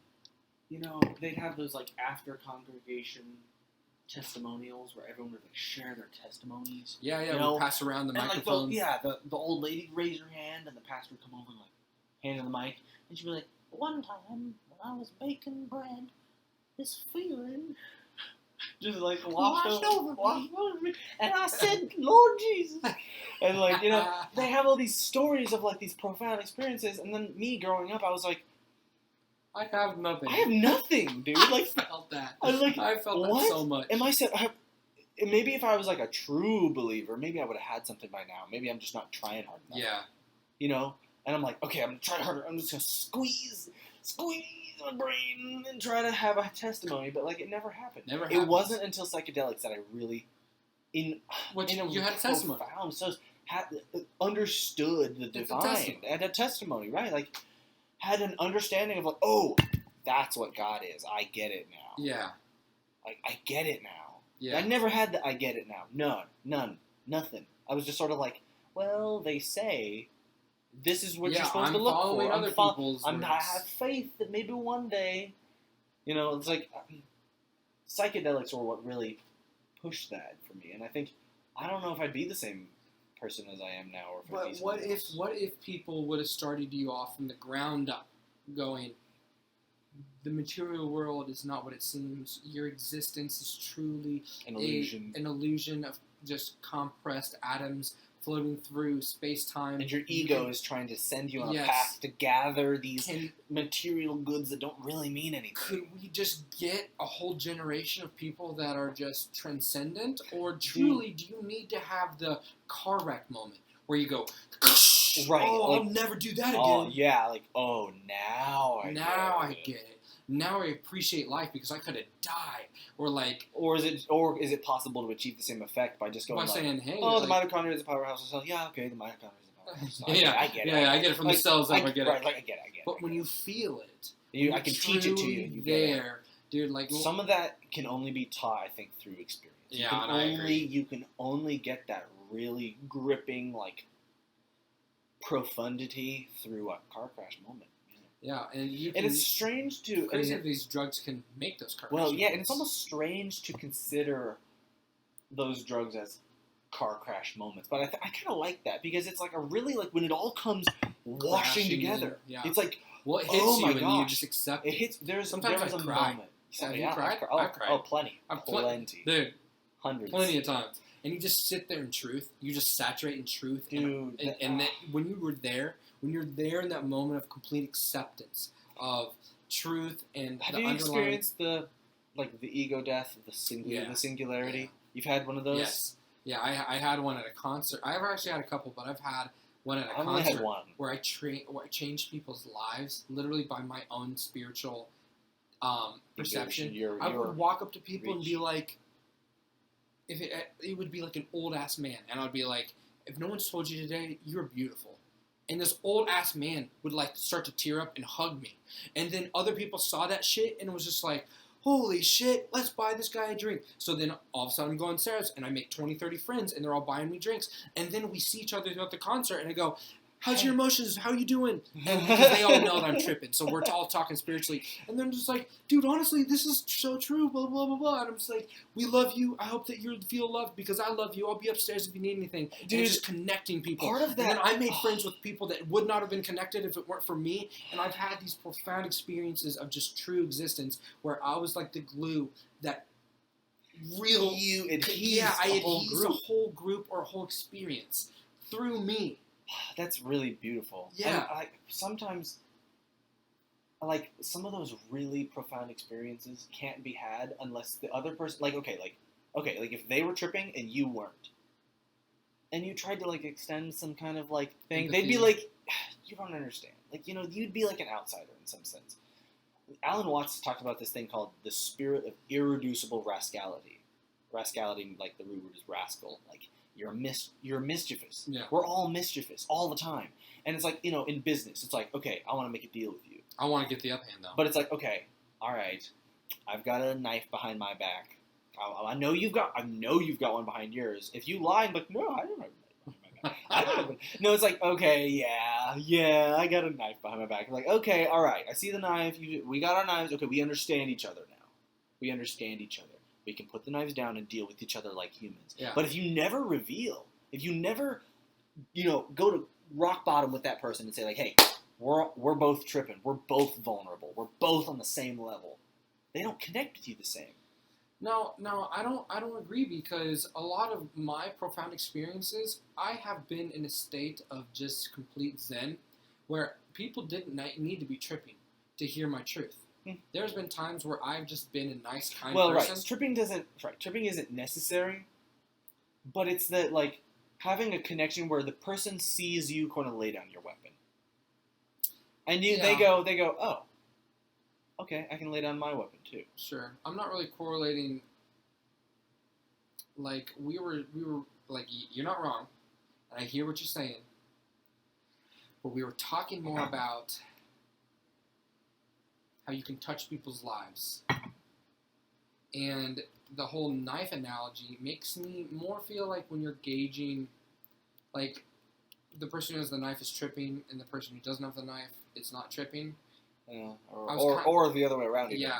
they'd have those, like, after congregation testimonials where everyone would, like, share their testimonies. Yeah, we'll pass around the microphone. The old lady would raise her hand and the pastor would come over and, like, hand her the mic. And she'd be like, one time when I was baking bread, this feeling just, like, washed over me. And I said, Lord Jesus. And, like, they have all these stories of, like, these profound experiences. And then me growing up, I was like, I have nothing. I have nothing, dude. Like, I felt that. I felt what? that so much. Maybe if I was, like, a true believer, maybe I would have had something by now. Maybe I'm just not trying hard enough. Yeah. And I'm like, okay, I'm trying harder. I'm just going to squeeze my brain and try to have a testimony. But, like, it never happened. It wasn't until psychedelics that I really, you had a testimony. Understood the divine. And a testimony, right? Like, had an understanding of, like, oh, that's what God is. I get it now. Yeah. Like, I get it now. Yeah. I never had the I get it now. None. Nothing. I was just sort of like, well, they say this is what you're supposed to look for. I have faith that maybe one day, it's like psychedelics were what really pushed that for me. And I don't know if I'd be the same person as I am now. Or if what if people would have started you off from the ground up going, the material world is not what it seems. Your existence is truly an illusion. An illusion of just compressed atoms floating through space-time. And your ego is trying to send you on a path to gather these material goods that don't really mean anything. Could we just get a whole generation of people that are just transcendent? Or truly, do you need to have the car wreck moment where you go, right, I'll never do that again. Oh, yeah, like, now I get it. Now I appreciate life because I could have died, or is it possible to achieve the same effect by just going saying, hey, the mitochondria is a powerhouse of cell. Yeah, okay, the mitochondria is a powerhouse of cell. I get it. Yeah, I get it from the cells up. I get it. Right, I get it. But when you feel it, I can teach it to you. You there, dude. Like some of that can only be taught, I think, through experience. I agree. You can only get that really gripping, like, profundity through a car crash moment. Yeah, and it's strange to... Crazy if these drugs can make those car crashes. Well, yeah, and it's almost strange to consider those drugs as car crash moments. But I kind of like that, because it's like a really, like, when it all comes washing together. Yeah. It's like, it hits you and you just accept it. It hits... Sometimes I cry. Moment. Have you cried? I've cried. Oh, plenty. Plenty. Dude. Hundreds. Plenty of times. And you just sit there in truth. You just saturate in truth. Dude. And then when you were there... When you're there in that moment of complete acceptance of truth and have you experienced the ego death, the singularity? Yeah. You've had one of those? Yes. Yeah, I had one at a concert. I've actually had a couple, but I've had one at a concert only had one. Where I changed people's lives literally by my own spiritual perception. I would walk up to people and be like, if it would be like an old ass man, and I'd be like, if no one's told you today, you're beautiful. And this old-ass man would, like, start to tear up and hug me. And then other people saw that shit and it was just like, holy shit, let's buy this guy a drink. So then all of a sudden I'm going downstairs and I make 20, 30 friends and they're all buying me drinks. And then we see each other throughout the concert and I go, how's your emotions? How you doing? And because they all know that I'm tripping. So we're all talking spiritually. And then I'm just like, dude, honestly, this is so true, blah, blah, blah, blah. And I'm just like, we love you. I hope that you feel loved because I love you. I'll be upstairs if you need anything. Dude, and just connecting people. Part of that. And then I made friends with people that would not have been connected if it weren't for me. And I've had these profound experiences of just true existence where I was like the glue that you adhesed a whole group or a whole experience through me. That's really beautiful. Yeah. And sometimes, like, some of those really profound experiences can't be had unless the other person, like, if they were tripping and you weren't, and you tried to, like, extend some kind of, like, thing, they'd be like, you don't understand. Like, you'd be like an outsider in some sense. Alan Watts talked about this thing called the spirit of irreducible rascality. Rascality, like, the root word is rascal, like, You're mischievous. Yeah. We're all mischievous all the time. And it's like, in business, it's like, okay, I want to make a deal with you. I want to get the upper hand, though. But it's like, okay, all right, I've got a knife behind my back. I know you've got one behind yours. If you lie, I'm like, no, I don't have a knife behind my back. I don't have a... No, it's like, okay, yeah, I got a knife behind my back. I'm like, okay, all right, I see the knife. We got our knives. Okay, we understand each other now. We understand each other. We can put the knives down and deal with each other like humans. Yeah. But if you never reveal, if you never, go to rock bottom with that person and say like, hey, we're both tripping, we're both vulnerable, we're both on the same level, they don't connect with you the same. No, I don't agree, because a lot of my profound experiences, I have been in a state of just complete zen, where people didn't need to be tripping to hear my truth. There's been times where I've just been a nice, kind person. Right. Tripping isn't necessary, but it's that, like, having a connection where the person sees you kind of lay down your weapon, and they go, oh, okay, I can lay down my weapon too. Sure, I'm not really correlating. Like we were like, you're not wrong, and I hear what you're saying, but we were talking more about how you can touch people's lives. And the whole knife analogy makes me more feel like when you're gauging, like, the person who has the knife is tripping, and the person who doesn't have the knife, it's not tripping. Yeah, or the other way around. Yeah,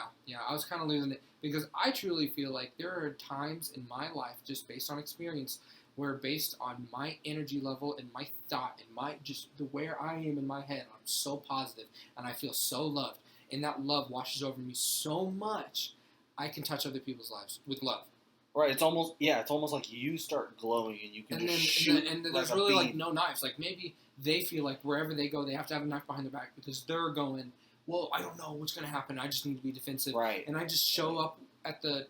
I was kind of losing it, because I truly feel like there are times in my life, just based on experience, where based on my energy level and my thought and my just the where I am in my head, I'm so positive and I feel so loved. And that love washes over me so much, I can touch other people's lives with love. Right, it's almost like you start glowing and you can shoot. And then there's really like no knives. Like maybe they feel like wherever they go, they have to have a knife behind their back, because they're going, well, I don't know what's going to happen. I just need to be defensive. Right. And I just show up at the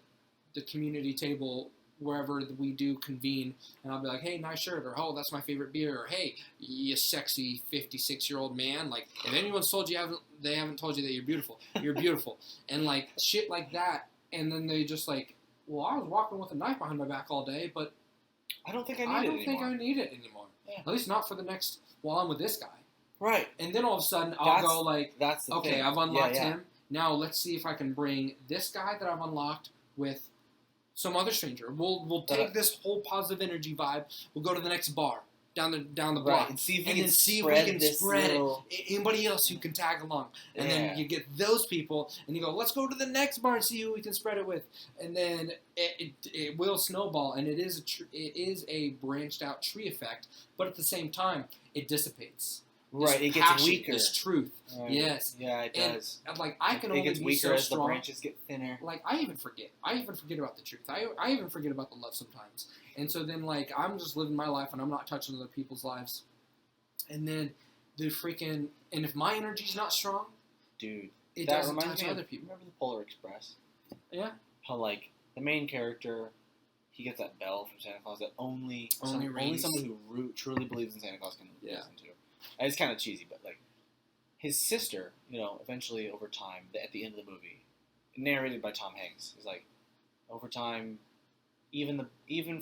community table wherever we do convene, and I'll be like, hey, nice shirt, or oh, that's my favorite beer, or hey, you sexy 56-year-old man. Like, if anyone's told you they haven't told you that you're beautiful. You're beautiful. And like shit like that. And then they just like, well, I was walking with a knife behind my back all day, but I don't think I need it anymore. Yeah. At least not for the next, while I'm with this guy. Right. And then all of a sudden, I'll go like, that's the okay, thing. I've unlocked him. Now let's see if I can bring this guy that I've unlocked with some other stranger. We'll take this whole positive energy vibe. We'll go to the next bar down the block, right, and see if we can spread it. Anybody else who can tag along, and then you get those people, and you go, let's go to the next bar and see who we can spread it with, and then it will snowball, and it is a branched out tree effect, but at the same time, it dissipates. Right, it gets weaker. This truth, yes. Yeah, it does. And like I can only be so strong. It gets weaker as the branches get thinner. Like I even forget about the truth. I even forget about the love sometimes. And so then like I'm just living my life and I'm not touching other people's lives. And then and if my energy's not strong, dude, it doesn't touch other people. Remember the Polar Express? Yeah. How like the main character, he gets that bell from Santa Claus that only someone who truly believes in Santa Claus can listen to. And it's kind of cheesy, but like his sister, eventually over time, at the end of the movie, narrated by Tom Hanks, is like, over time, even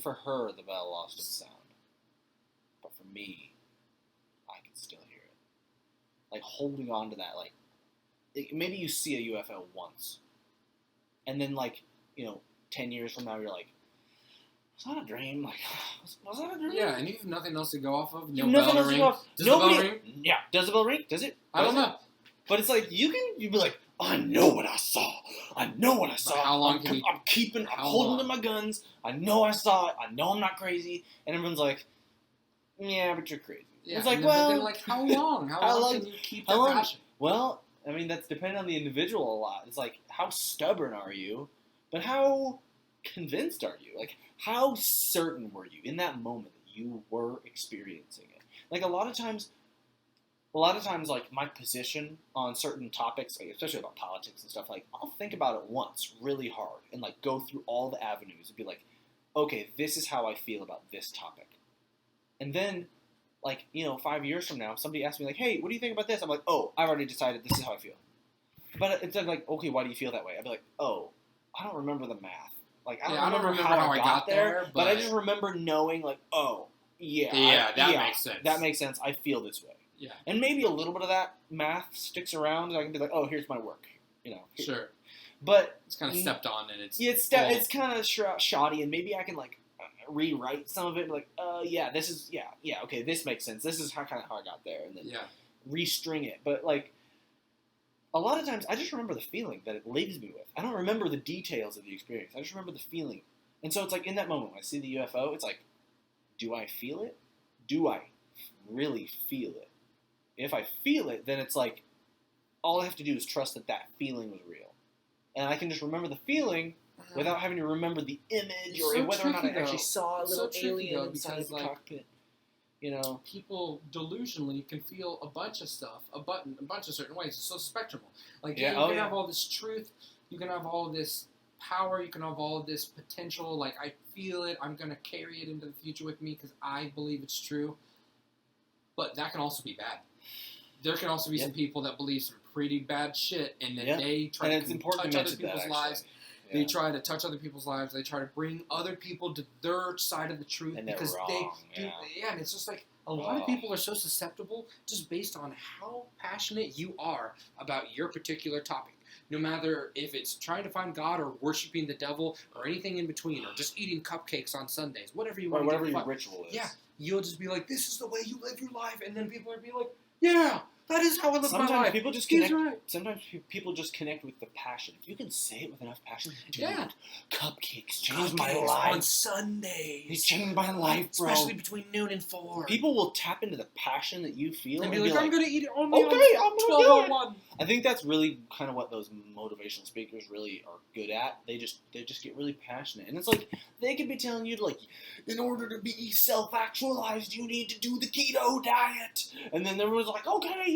for her, the bell lost its sound, but for me, I can still hear it. Like holding on to that, like maybe you see a UFO once, and then 10 years from now, you're like, was that a dream? Like, was that a dream? Yeah, and you have nothing else to go off of. No bell to ring. Does the bell ring? Yeah, does the bell ring? Does it? I don't know. But it's like you'd be like, I know what I saw. I know what I saw. But how long I'm holding to my guns. I know I saw it. I know I'm not crazy. And everyone's like, yeah, but you're crazy. Yeah, it's like, but then, like, how long? How long can you keep that passion? Well, I mean, that's dependent on the individual a lot. It's like, how stubborn are you? But how convinced are you? Like, how certain were you in that moment that you were experiencing it? Like, a lot of times, like, my position on certain topics, like, especially about politics and stuff, like, I'll think about it once really hard and, like, go through all the avenues and be like, okay, this is how I feel about this topic. And then, like, 5 years from now, somebody asks me, like, hey, what do you think about this? I'm like, oh, I've already decided this is how I feel. But it's like, okay, why do you feel that way? I'd be like, oh, I don't remember the math. Like, I don't remember how I got there, but I just remember knowing, like, oh, that makes sense. That makes sense. I feel this way. Yeah. And maybe a little bit of that math sticks around, and I can be like, oh, here's my work. Sure. But it's kind of stepped on, and it's it's kind of shoddy, and maybe I can like rewrite some of it. Like, okay, this makes sense. This is how I got there, and then restring it. But like, a lot of times, I just remember the feeling that it leaves me with. I don't remember the details of the experience. I just remember the feeling. And so it's like in that moment when I see the UFO, it's like, do I feel it? Do I really feel it? If I feel it, then it's like, all I have to do is trust that that feeling was real. And I can just remember the feeling without having to remember the image or whether or not I actually saw a little alien inside the cockpit. People delusionally can feel a bunch of stuff, a bunch of certain ways. It's so spectral. Like you can have all this truth, you can have all this power, you can have all this potential. Like I feel it, I'm gonna carry it into the future with me because I believe it's true. But that can also be bad. There can also be some people that believe some pretty bad shit, and then they try to touch other people's lives. Yeah. They try to touch other people's lives. They try to bring other people to their side of the truth because they do. Yeah, and it's just like a lot of people are so susceptible just based on how passionate you are about your particular topic. No matter if it's trying to find God or worshiping the devil or anything in between, or just eating cupcakes on Sundays, whatever you want. Whatever your ritual is. Yeah, you'll just be like, "This is the way you live your life," and then people will be like, "Yeah. That is how I live my life." Sometimes people just connect with the passion. If you can say it with enough passion, dude, cupcakes changed my life. On Sundays. They changed my life, bro. Especially between noon and 4. People will tap into the passion that you feel and be like, I'm going to eat it only on I'm 12:01. I think that's really kind of what those motivational speakers really are good at. They just get really passionate. And it's like, they could be telling you, like, in order to be self-actualized, you need to do the keto diet. And then everyone's like, okay.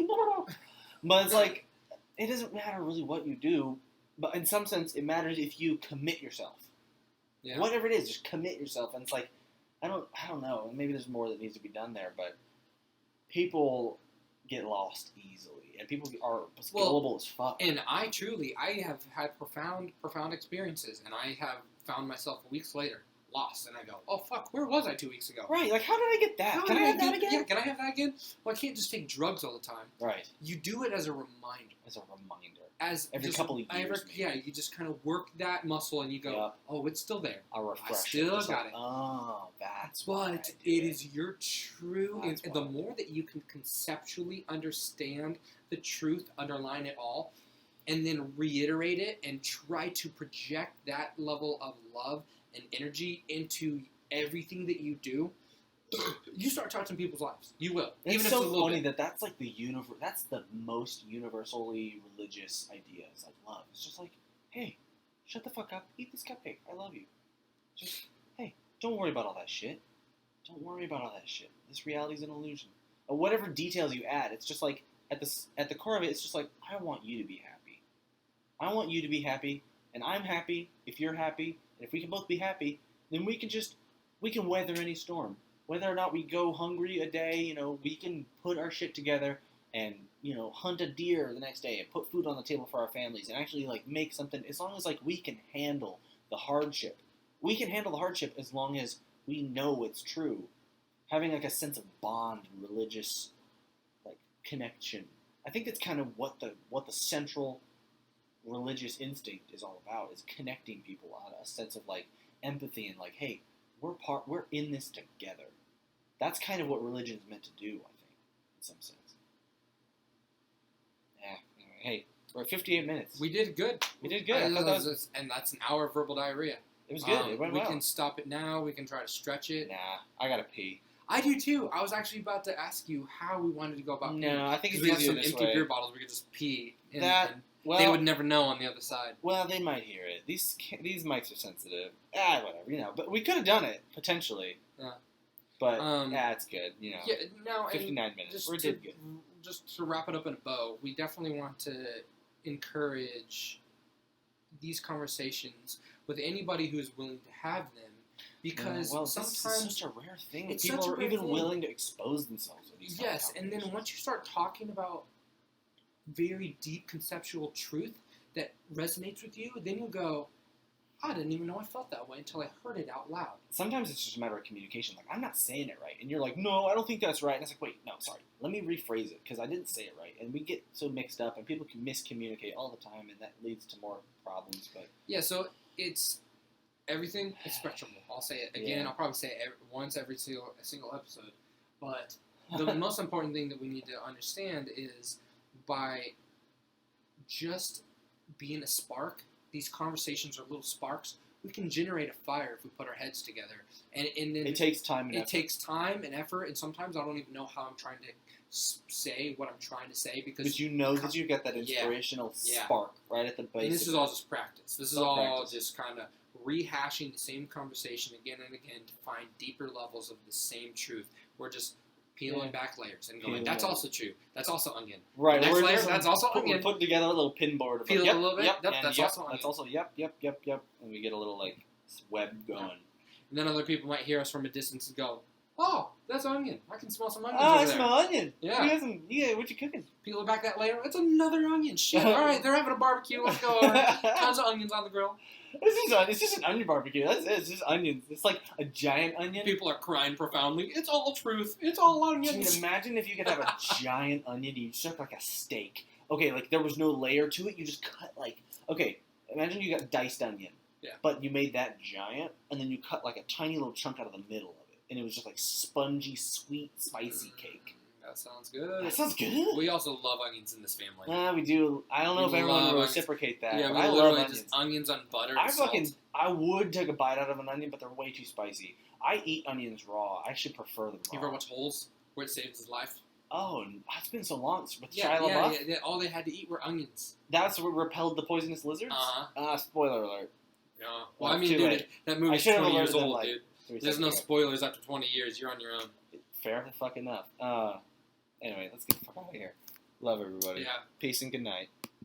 But it's like, it doesn't matter really what you do, but in some sense, it matters if you commit yourself. Yeah. Whatever it is, just commit yourself. And it's like, I don't know. Maybe there's more that needs to be done there, but people get lost easily, and people are gullible as fuck. And I have had profound experiences, and I have found myself weeks later lost, and I go, oh fuck, where was I 2 weeks ago? Right, like how did I get that? Can I have that again? Yeah, can I have that again? Well, I can't just take drugs all the time. Right. You do it as a reminder. Every couple of years. You just kind of work that muscle, and you go, oh, it's still there. I'll refresh. I still got it. Oh, that's But it is your true, and the more that you can conceptually understand the truth underlying it all, and then reiterate it and try to project that level of love and energy into everything that you do, you start touching people's lives. You will. It's even so if it's funny that's like that's the most universally religious idea. It's like love. It's just like, hey, shut the fuck up. Eat this cupcake. I love you. Just, hey, don't worry about all that shit. Don't worry about all that shit. This reality's an illusion. Or whatever details you add, it's just like, at the core of it, it's just like, I want you to be happy. I want you to be happy, and I'm happy if you're happy, and if we can both be happy, then we can weather any storm. Whether or not we go hungry a day, we can put our shit together and, hunt a deer the next day and put food on the table for our families and actually, like, make something, as long as, like, we can handle the hardship. We can handle the hardship as long as we know it's true. Having, like, a sense of bond, religious, like, connection. I think that's kind of what the central religious instinct is all about, is connecting people on a sense of, like, empathy and, like, hey, we're in this together. That's kind of what religion is meant to do, I think, in some sense. Yeah. Anyway, hey, we're at 58 minutes. We did good. And that's an hour of verbal diarrhea. It was good. It went well. We can stop it now. We can try to stretch it. Nah, I gotta pee. I do too. I was actually about to ask you how we wanted to go about peeing. No, I think it's we have easier some this empty way. beer bottles. We could just pee. And Well, they would never know on the other side. Well, they might hear it. These mics are sensitive. Whatever, But we could have done it, potentially. Yeah. But, it's good, Yeah, now, 59 minutes. We did good. Just to wrap it up in a bow, we definitely want to encourage these conversations with anybody who is willing to have them. Because sometimes it's such a rare thing. People are even willing to expose themselves to these. Yes, and then once you start talking about very deep conceptual truth that resonates with you, then you'll go, I didn't even know I felt that way until I heard it out loud. Sometimes it's just a matter of communication. Like, I'm not saying it right. And you're like, no, I don't think that's right. And it's like, wait, no, sorry. Let me rephrase it because I didn't say it right. And we get so mixed up and people can miscommunicate all the time and that leads to more problems. But Yeah, so it's everything is spectrable. I'll say it again. Yeah. I'll probably say it once every single episode. But the most important thing that we need to understand is by just being a spark, these conversations are little sparks. We can generate a fire if we put our heads together. And then it takes time and it effort. takes time and effort, and sometimes I don't even know how I'm trying to say what I'm trying to say because But you know that you get that Yeah. inspirational Yeah. spark right at the base. and this is all just practice. This is All all practice. just kind of rehashing the same conversation again and again to find deeper levels of the same truth. We're just peeling back layers and going, Peeling that's layers. also true. That's also onion. Right. Next we're layer, just that's also we're onion. putting together a little pinboard of Peel like, it a little bit. Yep, and that's yep, also onion. that's also yep, and we get a little like web going. And then other people might hear us from a distance and go, oh, that's onion. I can smell some onions Oh, over I there. smell onion. Yeah. You got some, yeah, what you cooking? Peel back that layer. It's another onion. Shit. All right, they're having a barbecue. Let's go over. Tons of onions on the grill. It's just an onion barbecue. That's it. It's just onions. It's like a giant onion. People are crying profoundly. It's all truth. It's all Dude, onions. imagine if you could have a giant onion and you stuck like a steak. Okay, like there was no layer to it. You just cut like, okay, imagine you got diced onion. Yeah. But you made that giant, and then you cut like a tiny little chunk out of the middle of it, and it was just like spongy, sweet, spicy cake. That sounds good. That sounds good. We also love onions in this family. We do. I don't know We if everyone love will onions. reciprocate that. Yeah, but we I love literally onions. just onions on butter and I salt. I would take a bite out of an onion, but they're way too spicy. I eat onions raw. I actually prefer them raw. You ever watch Holes, where it saves his life? Oh, it's been so long with Yeah, Shia LaBeouf. yeah, yeah. All they had to eat were onions. That's what repelled the poisonous lizards. Spoiler alert. Yeah. Well, Well, I mean, too dude, late. that I movie's should have 20 years alerted them, old, like, dude. 3 There's seconds no ago. spoilers after 20 years. You're on your own. Fair the fuck enough. Anyway, let's get the fuck out of here. Love everybody. Yeah. Peace and good night.